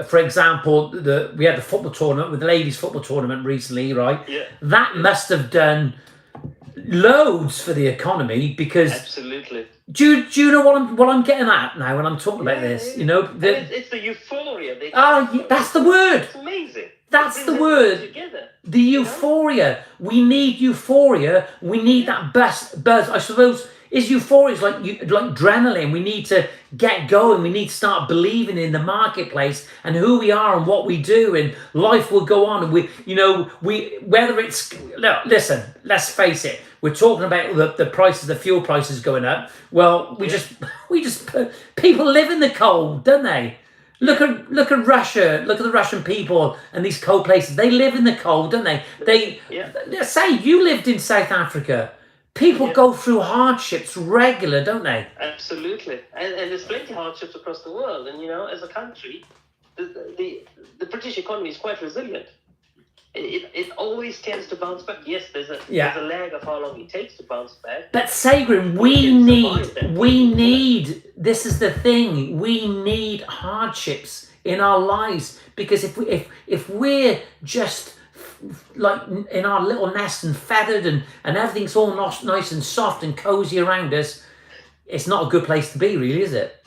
for example, we had the football tournament with the ladies' football tournament recently, right? Yeah. That must have done loads for the economy, because absolutely. Do you know what I'm getting at now when I'm talking about this? Yeah. It's the euphoria. That's the word. It's amazing. That's the word. Together. The euphoria. We need euphoria. We need that buzz. I suppose is euphoria. It's like adrenaline. We need to get going. We need to start believing in the marketplace and who we are and what we do, and life will go on. And whether it's listen. Let's face it. We're talking about the prices, the fuel prices going up. Well, we just people live in the cold, don't they? Look at Russia. Look at the Russian people and these cold places. They live in the cold, don't they? Let's say you lived in South Africa. People go through hardships regular, don't they? Absolutely, and there's plenty of hardships across the world. And as a country, the British economy is quite resilient. It always tends to bounce back. Yes, there's a lag of how long it takes to bounce back. But Sagrin, we need. This is the thing. We need hardships in our lives, because if we're just like in our little nest and feathered and everything's all nice and soft and cozy around us, it's not a good place to be, really, is it?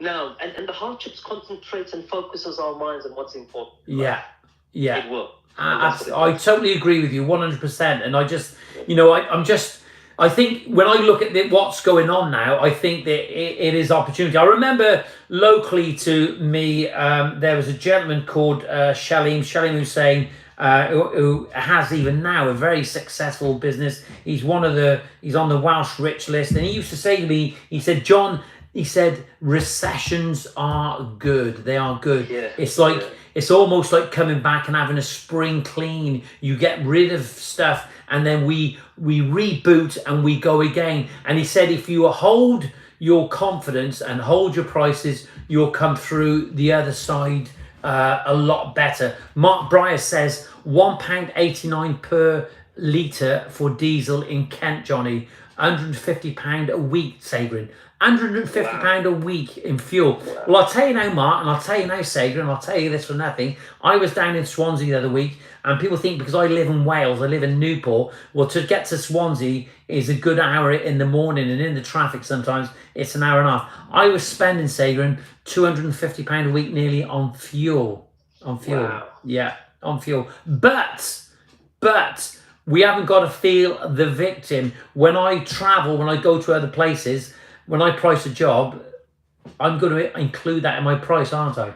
No, and the hardships concentrates and focuses our minds on what's important. Yeah. It will. I totally agree with you 100%. And I just, I think when I look at what's going on now, I think that it is opportunity. I remember locally to me, there was a gentleman called Shalim Hussein, who has even now a very successful business. He's on the Welsh Rich list. And he used to say to me, he said, John, he said, recessions are good. They are good. Yeah, it's almost like coming back and having a spring clean. You get rid of stuff and then we reboot and we go again. And he said, if you hold your confidence and hold your prices, you'll come through the other side a lot better. Mark Breyer says £1.89 per litre for diesel in Kent, Johnny. £150 a week, Sagrin. £150 a week in fuel. Wow. Well, I'll tell you now, Mark, and I'll tell you now, Sager, and I'll tell you this for nothing. I was down in Swansea the other week, and people think because I live in Wales, I live in Newport, well, to get to Swansea is a good hour in the morning, and in the traffic sometimes it's an hour and a half. I was spending, Sager, £250 a week nearly on fuel. Wow. Yeah, on fuel. But we haven't got to feel the victim. When I travel, when I go to other places, when I price a job, I'm going to include that in my price, aren't I?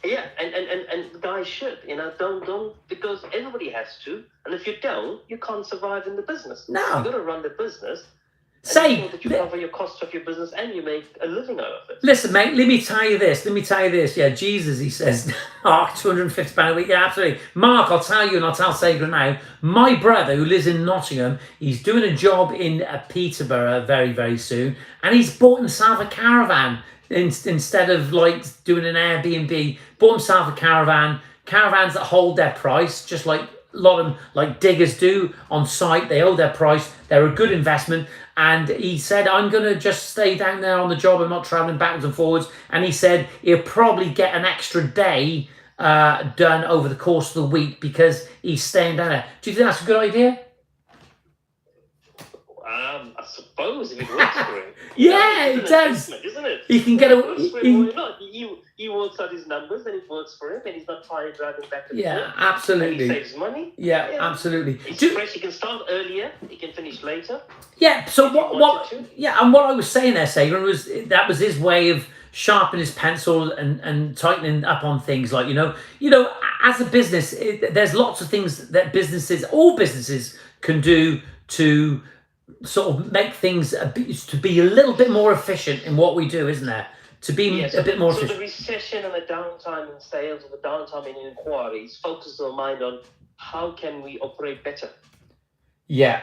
Yeah, and guys should, don't, because everybody has to. And if you don't, you can't survive in the business. No. You've got to run the business. Say that you cover your cost of your business and you make a living out of it. Listen, mate, let me tell you this. Yeah, Jesus, he says, Mark, £250 a week. Yeah, absolutely. Mark, I'll tell you, and I'll tell Sager now, my brother who lives in Nottingham, he's doing a job in Peterborough very, very soon, and he's bought himself a caravan instead of like doing an Airbnb. Bought himself a caravan. Caravans that hold their price, just like a lot of them, like diggers do on site. They hold their price. They're a good investment. And he said, I'm going to just stay down there on the job. I'm not traveling backwards and forwards. And he said he'll probably get an extra day done over the course of the week because he's staying down there. Do you think that's a good idea? I suppose if it works for him. Yeah, it does. Isn't it? He can get a... He works out his numbers and it works for him and he's not tired driving back and forth. forth. Absolutely. And he saves money. Yeah, absolutely. He's fresh. He can start earlier. He can finish later. Yeah. So what? Yeah, and what I was saying there, Sager, was that was his way of sharpening his pencil and tightening up on things. Like as a business, there's lots of things that all businesses can do to sort of make things to be a little bit more efficient in what we do, isn't there? To be a bit more efficient. So the recession and the downtime in sales or the downtime in inquiries focuses our mind on how can we operate better. Yeah.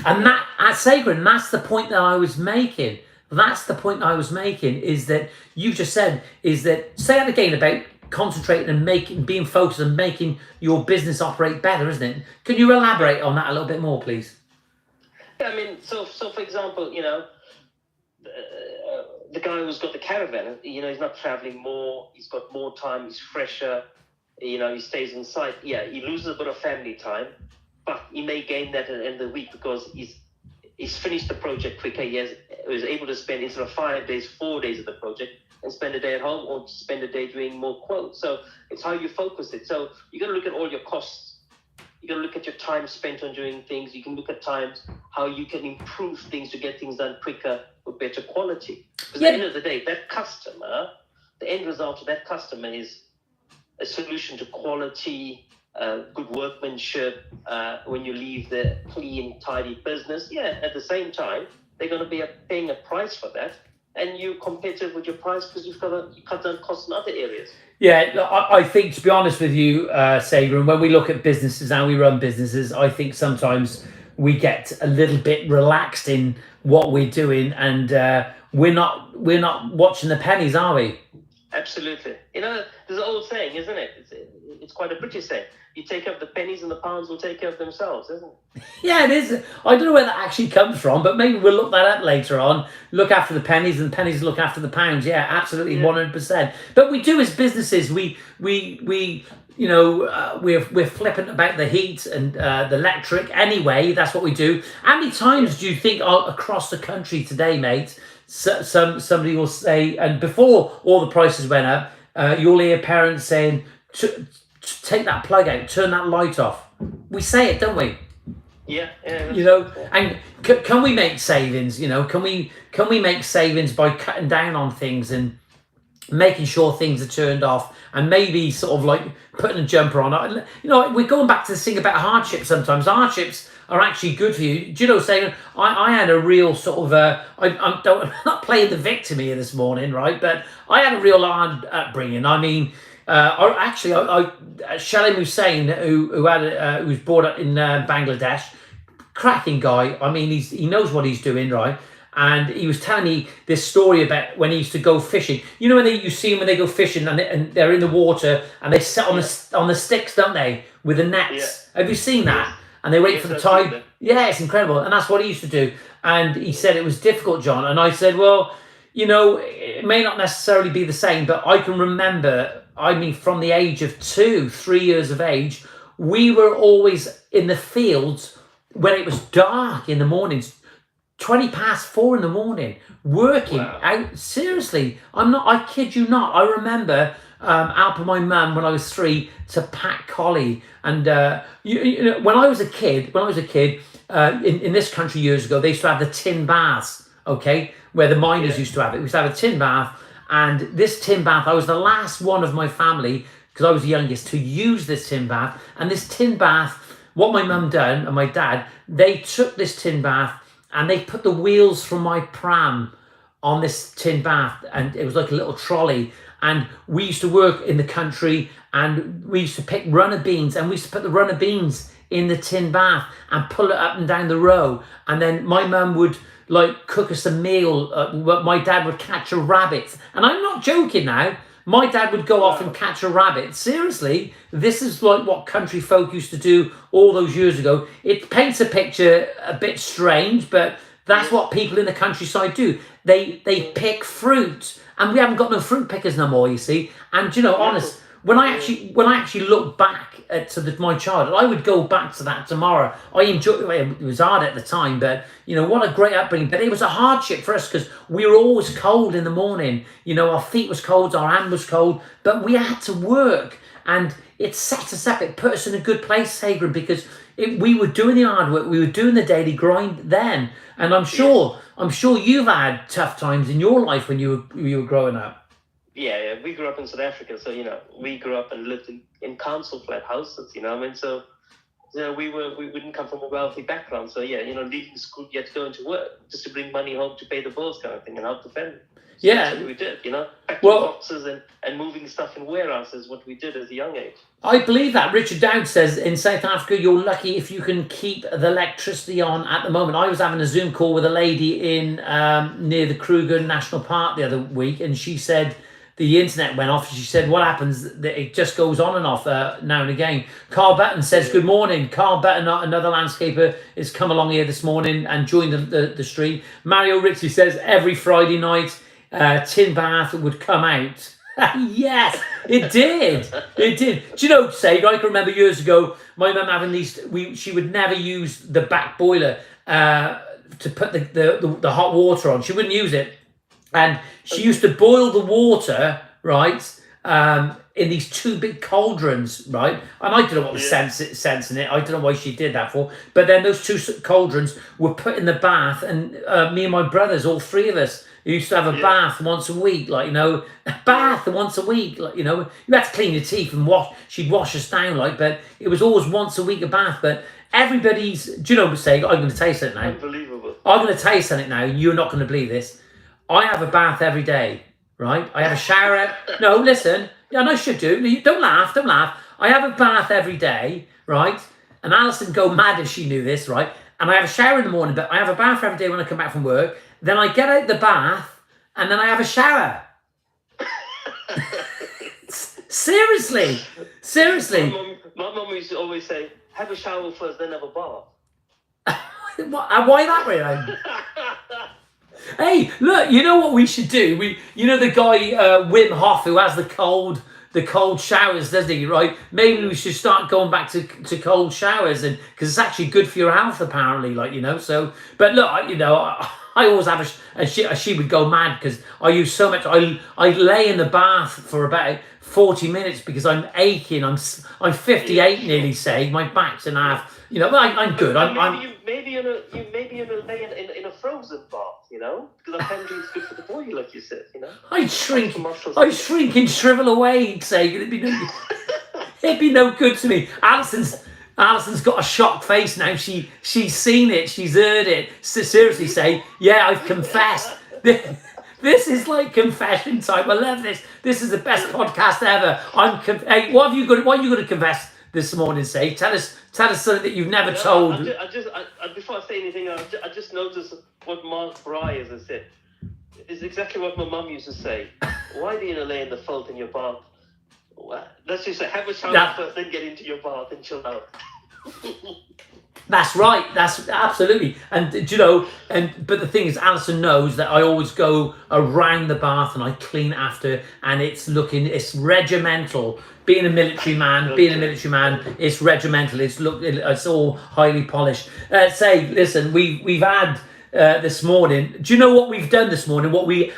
And that, at Sagrin, that's the point that I was making. Is that you just said, is that, say that again about concentrating and being focused on making your business operate better, isn't it? Can you elaborate on that a little bit more, please? Yeah, I mean, so for example, the guy who's got the caravan, he's not traveling more, he's got more time, he's fresher, he stays in sight. Yeah, he loses a bit of family time, but he may gain that at the end of the week because he's finished the project quicker. He was able to spend, instead of 5 days, 4 days of the project and spend a day at home or spend a day doing more quotes. So it's how you focus it. So you got to look at all your costs. You got to look at your time spent on doing things. You can look at times how you can improve things to get things done quicker with better quality. Because at the end of the day, that customer, the end result of that customer is a solution to quality, good workmanship, when you leave the clean, tidy business. Yeah, at the same time, they're going to be paying a price for that. and you're competitive with your price because you've got to cut down costs in other areas. Yeah, look, I think, to be honest with you, Sager, when we look at businesses, how we run businesses, I think sometimes we get a little bit relaxed in what we're doing, and we're not watching the pennies, are we? Absolutely. There's an old saying, isn't it? It's quite a British saying. You take up the pennies and the pounds will take care of themselves, isn't it? Yeah, it is. I don't know where that actually comes from, but maybe we'll look that up later on. Look after the pennies, and the pennies look after the pounds. Yeah, absolutely, 100%. But we do as businesses. We're flippant about the heat and the electric. Anyway, that's what we do. How many times do you think across the country today, mate? Somebody will say, and before all the prices went up, you'll hear parents saying, take that plug out, turn that light off. We say it, don't we? Yeah. And can we make savings? Can we make savings by cutting down on things and making sure things are turned off, and maybe sort of like putting a jumper on? We're going back to this thing about hardship. Sometimes hardships are actually good for you. Do you know, saying I had a real sort of I'm not playing the victim here this morning, right? But I had a real hard upbringing. I mean, Shalim Hussein, who was brought up in Bangladesh, cracking guy. I mean, he knows what he's doing, right? And he was telling me this story about when he used to go fishing. You know, you see them when they go fishing and they're in the water and they sit on the sticks, don't they, with the nets? Yeah. Have you seen that? And they wait for the tide. Yeah, it's incredible. And that's what he used to do. And he said it was difficult, John. And I said, well, it may not necessarily be the same, but I can remember, from the age of 2-3 years of age, we were always in the fields when it was dark in the mornings, 4:20 in the morning, working out. Seriously, I kid you not. I remember helping my mum when I was 3 to pack collie. And when I was a kid, in this country years ago, they used to have the tin baths, okay, where the miners used to have it. We used to have a tin bath, and this tin bath, I was the last one of my family, because I was the youngest, to use this tin bath. And this tin bath, what my mum done and my dad, they took this tin bath and they put the wheels from my pram on this tin bath, and it was like a little trolley. And we used to work in the country, and we used to pick runner beans, and we used to put the runner beans in the tin bath and pull it up and down the row. And then my mum would cook us a meal. My dad would catch a rabbit, and I'm not joking now. My dad would go off and catch a rabbit. Seriously, this is like what country folk used to do all those years ago. It paints a picture a bit strange, but that's what people in the countryside do. They pick fruit, and we haven't got no fruit pickers no more, you see. And honest, when I actually look back to my childhood, I would go back to that tomorrow. I enjoyed it. It was hard at the time, but what a great upbringing. But it was a hardship for us because we were always cold in the morning. Our feet was cold, our hand was cold, but we had to work, and it set us up. It put us in a good place, Hagan, because we were doing the hard work, we were doing the daily grind then. And I'm sure you've had tough times in your life when you were growing up. Yeah, we grew up in South Africa, so we grew up and lived in council flat houses. So we didn't come from a wealthy background. So leaving school, you had to go into work just to bring money home to pay the bills, kind of thing, and help the family. So that's what we did. Packing boxes and moving stuff in warehouses, what we did at a young age. I believe that. Richard Dowd says in South Africa, you're lucky if you can keep the electricity on at the moment. I was having a Zoom call with a lady in near the Kruger National Park the other week, and she said the internet went off. She said, what happens? It just goes on and off now and again. Carl Button says, good morning. Carl Button, another landscaper, has come along here this morning and joined the stream. Mario Ritchie says, every Friday night, tin bath would come out. Yes, it did. It did. Do you know, Sage, I can remember years ago, my mum having these, she would never use the back boiler to put the hot water on. She wouldn't use it. And she used to boil the water, right, in these 2 big cauldrons, right? And I don't know what the sense in it. I don't know why she did that for. But then those 2 cauldrons were put in the bath, and me and my brothers, all 3 of us, used to have a bath once a week, a bath once a week, you had to clean your teeth and she'd wash us down, but it was always once a week a bath. But everybody's, do you know what I'm saying? I'm going to tell you something now. Unbelievable. I'm going to tell you something now. You're not going to believe this. I have a bath every day, right? I have a shower. No, listen. Yeah, no, I should do. Don't laugh. Don't laugh. I have a bath every day, right? And Alison would go mad if she knew this, right? And I have a shower in the morning, but I have a bath every day when I come back from work. Then I get out the bath, and then I have a shower. Seriously. My mum used to always say, have a shower first, then have a bath. Why that way around? Hey, look, you know what we should do? You know the guy Wim Hof who has the cold showers, doesn't he? Right? Maybe we should start going back to cold showers, and because it's actually good for your health, apparently. Like, you know. So, but look, I always have she would go mad because I use so much. I lay in the bath for about 40 minutes because I'm aching. I'm 58 nearly. Say my back's in half. You know, I'm good. Maybe you're gonna lay in a frozen bath, you know, because apparently it's good for the body, like you said, you know. I'd shrink and shrivel away, say it'd be no good to me. Alison's got a shocked face now. She's seen it, she's heard it. Seriously, say, yeah, I've confessed. This is like confession time. I love this. This is the best podcast ever. Hey, what are you going to confess this morning? Say, tell us something that you've never told. Before I say anything, I just noticed what Mark Bryers has said. It's exactly what my mum used to say. Why do you lay in the filth in your bath? Well, let's just say, have a shower first, then get into your bath and chill out. That's right. That's absolutely. And but the thing is, Alison knows that I always go around the bath and I clean after, and it's regimental. Being a military man, it's regimental. It's all highly polished. Listen, we've had this morning. Do you know what we've done this morning?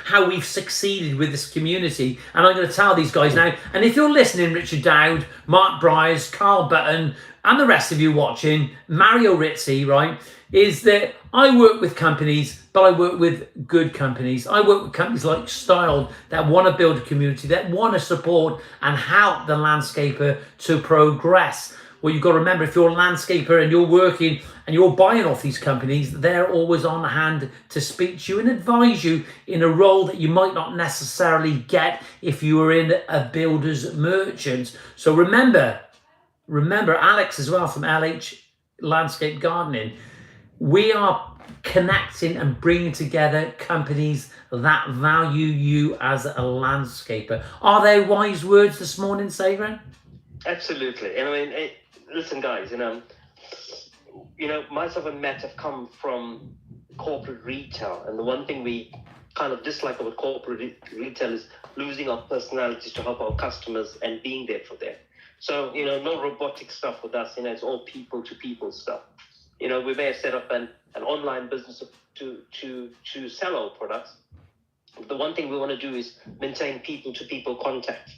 How we've succeeded with this community? And I'm going to tell these guys now. And if you're listening, Richard Dowd, Mark Bryers, Carl Button, and the rest of you watching, Mario Rizzi, right, is that I work with companies, but I work with good companies. I work with companies like Styled that want to build a community, that want to support and help the landscaper to progress. Well, you've got to remember, if you're a landscaper and you're working and you're buying off these companies, they're always on hand to speak to you and advise you in a role that you might not necessarily get if you were in a builder's merchant. So remember Alex as well from LH Landscape Gardening. We are connecting and bringing together companies that value you as a landscaper. Are they wise words this morning, Sabrin? Absolutely. And I mean, listen, guys, myself and Matt have come from corporate retail, and the one thing we kind of dislike about corporate retail is losing our personalities to help our customers and being there for them. So, no robotic stuff with us, it's all people to people stuff. We may have set up an online business to sell our products. The one thing we want to do is maintain people to people contact.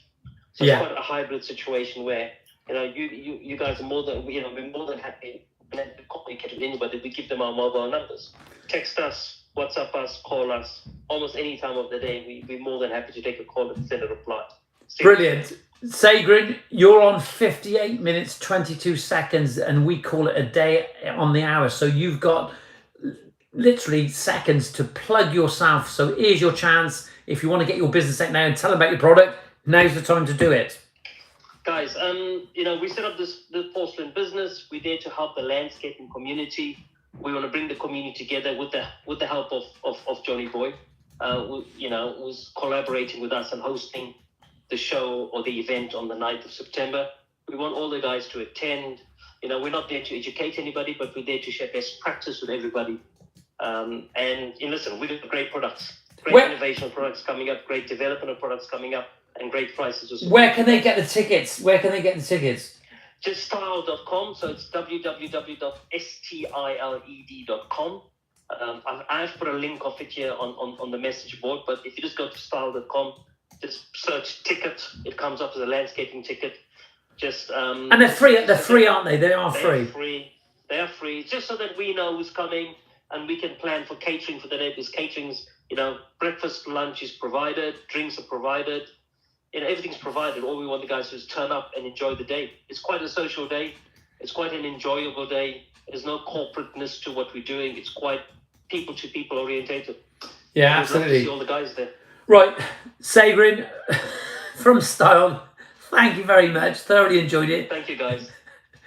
So it's quite a hybrid situation where, you guys are we're more than happy to communicate with anybody. We give them our mobile numbers. Text us, WhatsApp us, call us. Almost any time of the day, we're more than happy to take a call and send a reply. Brilliant. Sagrin, you're on 58 minutes, 22 seconds, and we call it a day on the hour. So you've got literally seconds to plug yourself. So here's your chance. If you want to get your business out now and tell them about your product, now's the time to do it. Guys, we set up this porcelain business. We're there to help the landscaping community. We want to bring the community together with the help of Johnyboy, who's collaborating with us and hosting the show or the event on the 9th of September. We want all the guys to attend. We're not there to educate anybody, but we're there to share best practice with everybody. Listen, we've got great products, innovation products coming up, great development of products coming up, and great prices as well. Where can they get the tickets? Just style.com, so it's www.stiled.com. I've put a link of it here on the message board, but if you just go to style.com, just search ticket, it comes up as a landscaping ticket. And they're free, aren't they? They are free. They are free, just so that we know who's coming and we can plan for catering for the day, because catering's, breakfast, lunch is provided, drinks are provided, everything's provided. All we want the guys to do is turn up and enjoy the day. It's quite a social day. It's quite an enjoyable day. There's no corporateness to what we're doing. It's quite people to people orientated. Yeah, It was lovely to absolutely. see all the guys there. Right, Sagrin from Style, thank you very much. Thoroughly enjoyed it. Thank you, guys.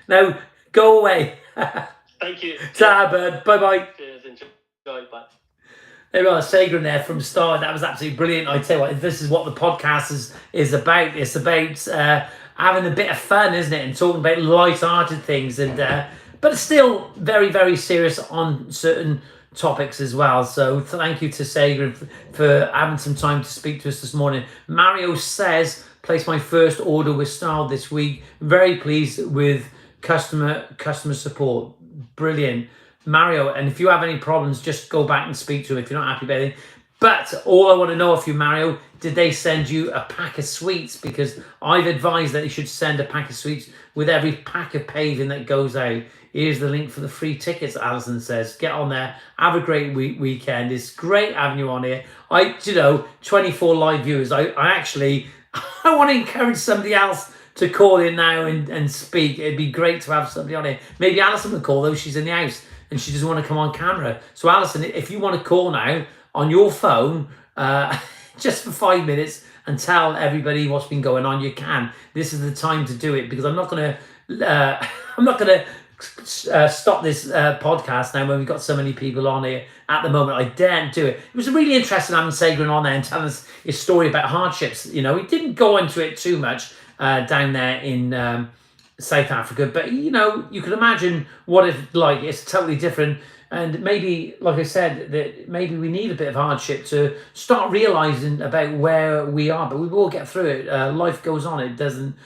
Now, go away. Thank you. Ta, bud. Bye-bye. Cheers. Enjoy. Bye. There we are, Sagrin there from Star. That was absolutely brilliant. I tell you what, this is what the podcast is about. It's about having a bit of fun, isn't it? And talking about light-hearted things, and but still very, very serious on certain topics as well. So thank you to Sagrin for having some time to speak to us this morning. Mario says, placed my first order with Style this week. Very pleased with customer support. Brilliant. Mario, and if you have any problems, just go back and speak to him if you're not happy about it. But all I want to know of you, Mario, did they send you a pack of sweets? Because I've advised that they should send a pack of sweets with every pack of paving that goes out. Here's the link for the free tickets, Alison says. Get on there. Have a great weekend. It's great having you on here. 24 live viewers. I actually, I want to encourage somebody else to call in now and speak. It'd be great to have somebody on here. Maybe Alison would call, though. She's in the house and she doesn't want to come on camera. So, Alison, if you want to call now on your phone, just for 5 minutes and tell everybody what's been going on, you can. This is the time to do it, because I'm not going to stop this podcast now when we've got so many people on here at the moment. I daren't do it. It was really interesting having Sagrin on there and telling us his story about hardships. You know, he didn't go into it too much down there in South Africa, but you know, you can imagine what it's like. It's totally different, and maybe, like I said, that maybe we need a bit of hardship to start realizing about where we are, but we will get through it. Life goes on. It doesn't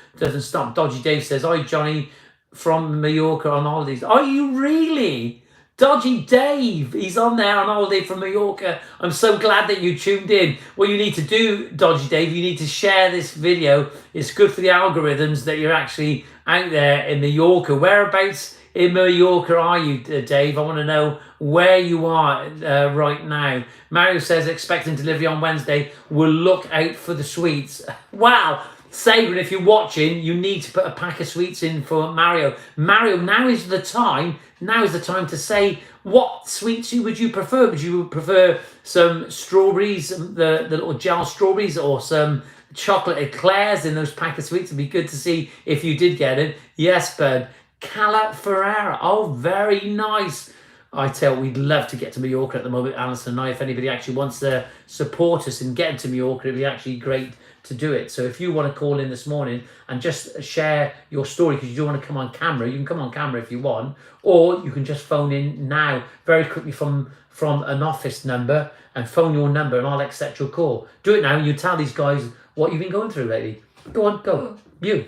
stop. Dodgy Dave says, "Hi, Johnny from Mallorca on holidays." Are you really? Dodgy Dave, he's on there on holiday from Mallorca. I'm so glad that you tuned in. What you need to do, Dodgy Dave, you need to share this video. It's good for the algorithms that you're actually out there in Mallorca. Whereabouts in Mallorca are you, Dave? I want to know where you are right now. Mario says, expecting delivery on Wednesday. We'll look out for the sweets. Wow. Sagrin, if you're watching, you need to put a pack of sweets in for Mario. Mario, now is the time. Now is the time to say, what sweets would you prefer? Would you prefer some strawberries, the little gel strawberries, or some chocolate eclairs in those pack of sweets? It'd be good to see if you did get it. Yes, bud. Cala Ferrara. Oh, very nice. I tell you, we'd love to get to Mallorca at the moment, Alison and I. If anybody actually wants to support us in getting to Mallorca, it'd be actually great to do it. So if you want to call in this morning and just share your story, because you don't want to come on camera, you can come on camera if you want, or you can just phone in now very quickly from an office number and phone your number and I'll accept your call. Do it now and you tell these guys what you've been going through lately. Go on, go. You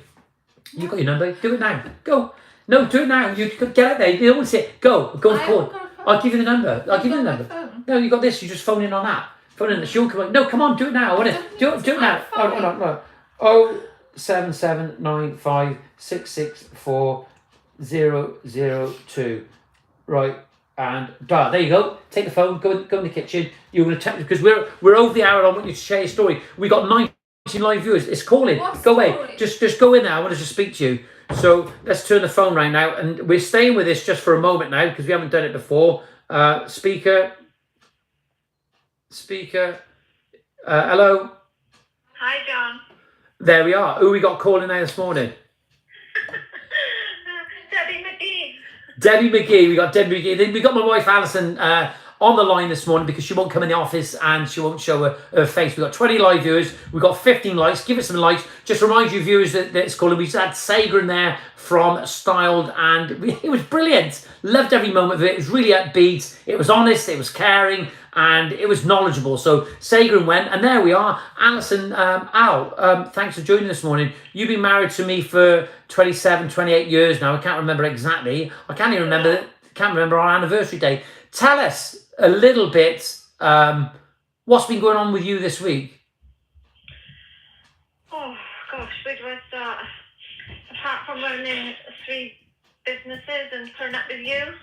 got your number. Do it now. Go. No, do it now. You get out there. You don't want to say, go and call. I'll give you the number. No, you got this. You just phone in on that. Phone in. She'll come on. No, come on, do it now. I want to do it now. No. 07795664002. Right, and there you go. Take the phone. Go in the kitchen. You're going to text, because we're over the hour. I want you to share your story. We got 19 live viewers. It's calling. Go away. Just go in there. I want to just speak to you. So let's turn the phone round now, and we're staying with this just for a moment now because we haven't done it before. Speaker. Hello. Hi, John. There we are. Who we got calling now this morning? Debbie McGee. Debbie McGee. We got Debbie McGee. Then we got my wife Alison on the line this morning because she won't come in the office and she won't show her face. We've got 20 live viewers. We've got 15 likes. Give us some likes. Just remind you viewers that it's calling. We had Sagrin there from Styled, and it was brilliant. Loved every moment of it. It was really upbeat. It was honest. It was caring. And it was knowledgeable. So Sagrin went, and there we are. Alison, thanks for joining this morning. You've been married to me for 27, 28 years now. I can't remember exactly. I can't even remember our anniversary day. Tell us a little bit, what's been going on with you this week? Oh, gosh, where do I start? Apart from running 3 businesses and putting up with you.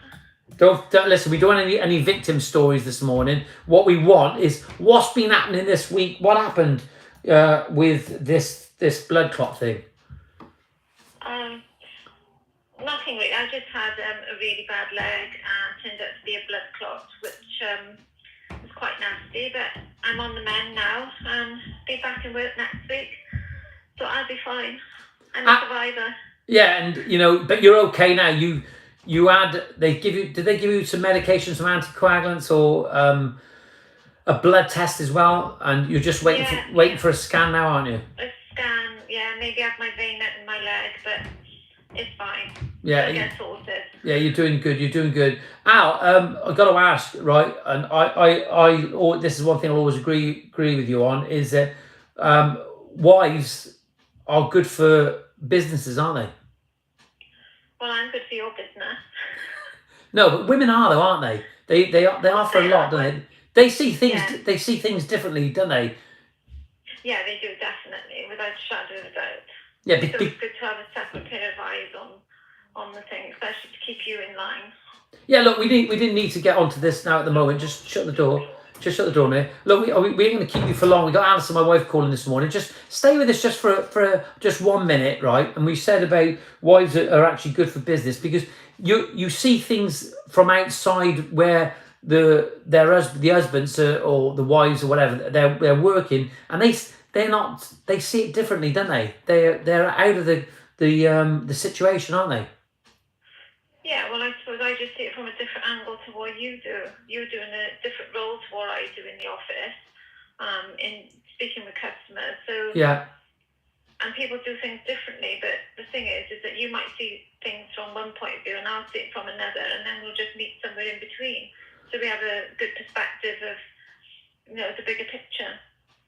Don't listen. We don't want any victim stories this morning. What we want is what's been happening this week. What happened with this blood clot thing? Nothing really. I just had a really bad leg and turned out to be a blood clot, which was quite nasty, but I'm on the mend now and be back in work next week. So I'll be fine. I'm a survivor. Yeah, and you know, but you're okay now. You had did they give you some medication, some anticoagulants, or a blood test as well? And you're just waiting for a scan now, aren't you? A scan, yeah. Maybe I have my vein in my leg, but it's fine. Yeah, It'll get sorted. Yeah, you're doing good. You're doing good. Al, I got to ask, right? And this is one thing I'll always agree with you on is that wives are good for businesses, aren't they? Well, I'm good for your business. No, but women are though, aren't they? They offer a lot, don't they? They see things. Yeah. They see things differently, don't they? Yeah, they do, definitely, without a shadow of a doubt. Yeah, it's always good to have a separate pair of eyes on the thing, especially to keep you in line. Yeah, look, we didn't need to get onto this now at the moment. Just shut the door. Just shut the door, mate. Look, we ain't going to keep you for long. We got Alison, my wife, calling this morning. Just stay with us just for just 1 minute, right? And we said about wives are actually good for business because you see things from outside where the husbands or the wives or whatever they're working, and they see it differently, don't they? They're out of the situation, aren't they? Yeah, well, I suppose I just see it from a different angle to what you do. You're doing a different role to what I do in the office, in speaking with customers. So yeah. And people do things differently, but the thing is that you might see things from one point of view and I'll see it from another, and then we'll just meet somewhere in between. So we have a good perspective of, the bigger picture.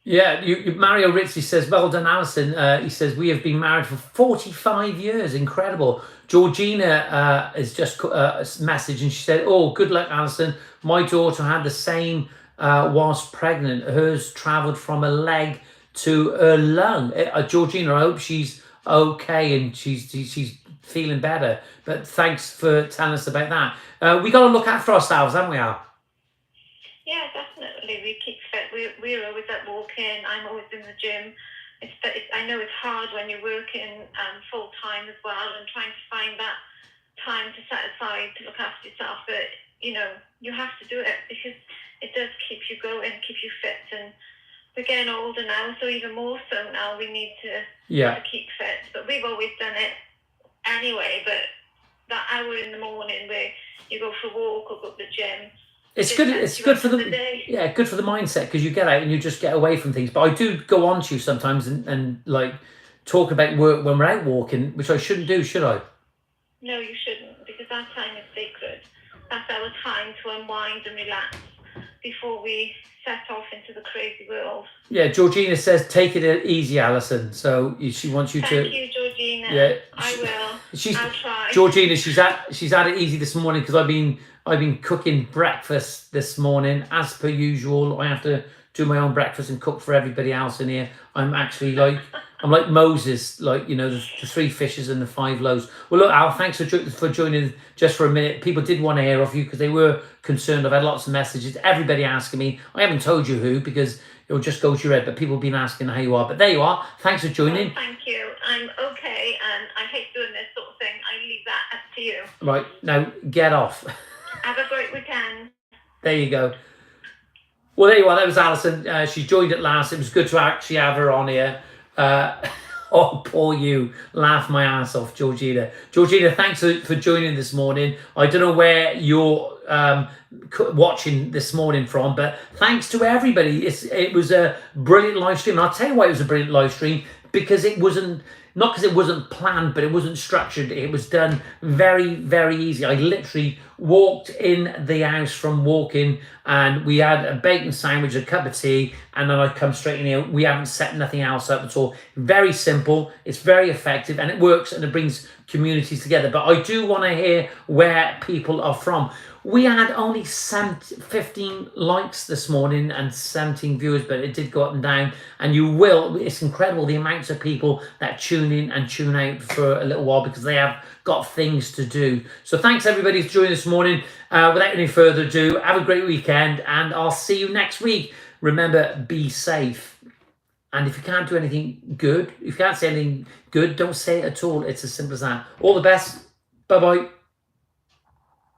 Yeah, Mario Ritchie says, well done, Alison. He says, we have been married for 45 years. Incredible. Georgina has just a message, and she said, oh, good luck, Alison. My daughter had the same whilst pregnant. Hers travelled from her leg to her lung. Georgina, I hope she's okay and she's feeling better. But thanks for telling us about that. We got to look after ourselves, haven't we, Al? Yeah, definitely. We keep fit. We're always at walking. I'm always in the gym. I know it's hard when you're working full time as well and trying to find that time to set aside to look after yourself. But you have to do it because it does keep you going, keep you fit. And we're getting older now, so even more so now we need to keep fit. But we've always done it anyway. But that hour in the morning where you go for a walk or go to the gym. It's good. It's good for good for the mindset because you get out and you just get away from things. But I do go on to you sometimes and like talk about work when we're out walking, which I shouldn't do, should I? No, you shouldn't, because that time is sacred. That's our time to unwind and relax before we set off into the crazy world. Yeah, Georgina says take it easy, Alison. So she wants you to. Thank you, Georgina. Yeah, I will. I'll try. Georgina, she's had it easy this morning because I've been cooking breakfast this morning as per usual. I have to do my own breakfast and cook for everybody else in here. I'm actually like Moses, the 3 fishes and the 5 loaves. Well, look, Al, thanks for joining just for a minute. People did want to hear off you because they were concerned. I've had lots of messages. Everybody asking me. I haven't told you who because it'll just go to your head, but people have been asking how you are. But there you are. Thanks for joining. Oh, thank you. I'm okay, and I hate doing this sort of thing. I leave that up to you. Right, now get off. Have a great weekend. There you go. Well, there you are. That was Alison. She joined at last. It was good to actually have her on here. Oh, poor you. Laugh my ass off, Georgina. Georgina, thanks for joining this morning. I don't know where you're watching this morning from, but thanks to everybody. It was a brilliant live stream. And I'll tell you why it was a brilliant live stream, because it wasn't, not because it wasn't planned, but it wasn't structured. It was done very, very easy. I literally walked in the house from walking, and we had a bacon sandwich, a cup of tea, and then I come straight in here. We haven't set nothing else up at all. Very simple. It's very effective, and it works, and it brings communities together. But I do want to hear where people are from. We had only 15 likes this morning and 17 viewers, but it did go up and down. And it's incredible the amounts of people that tune in and tune out for a little while because they have got things to do. So thanks everybody for joining this morning. Without any further ado, have a great weekend, and I'll see you next week. Remember, be safe. And if you can't do anything good, if you can't say anything good, don't say it at all. It's as simple as that. All the best. Bye-bye.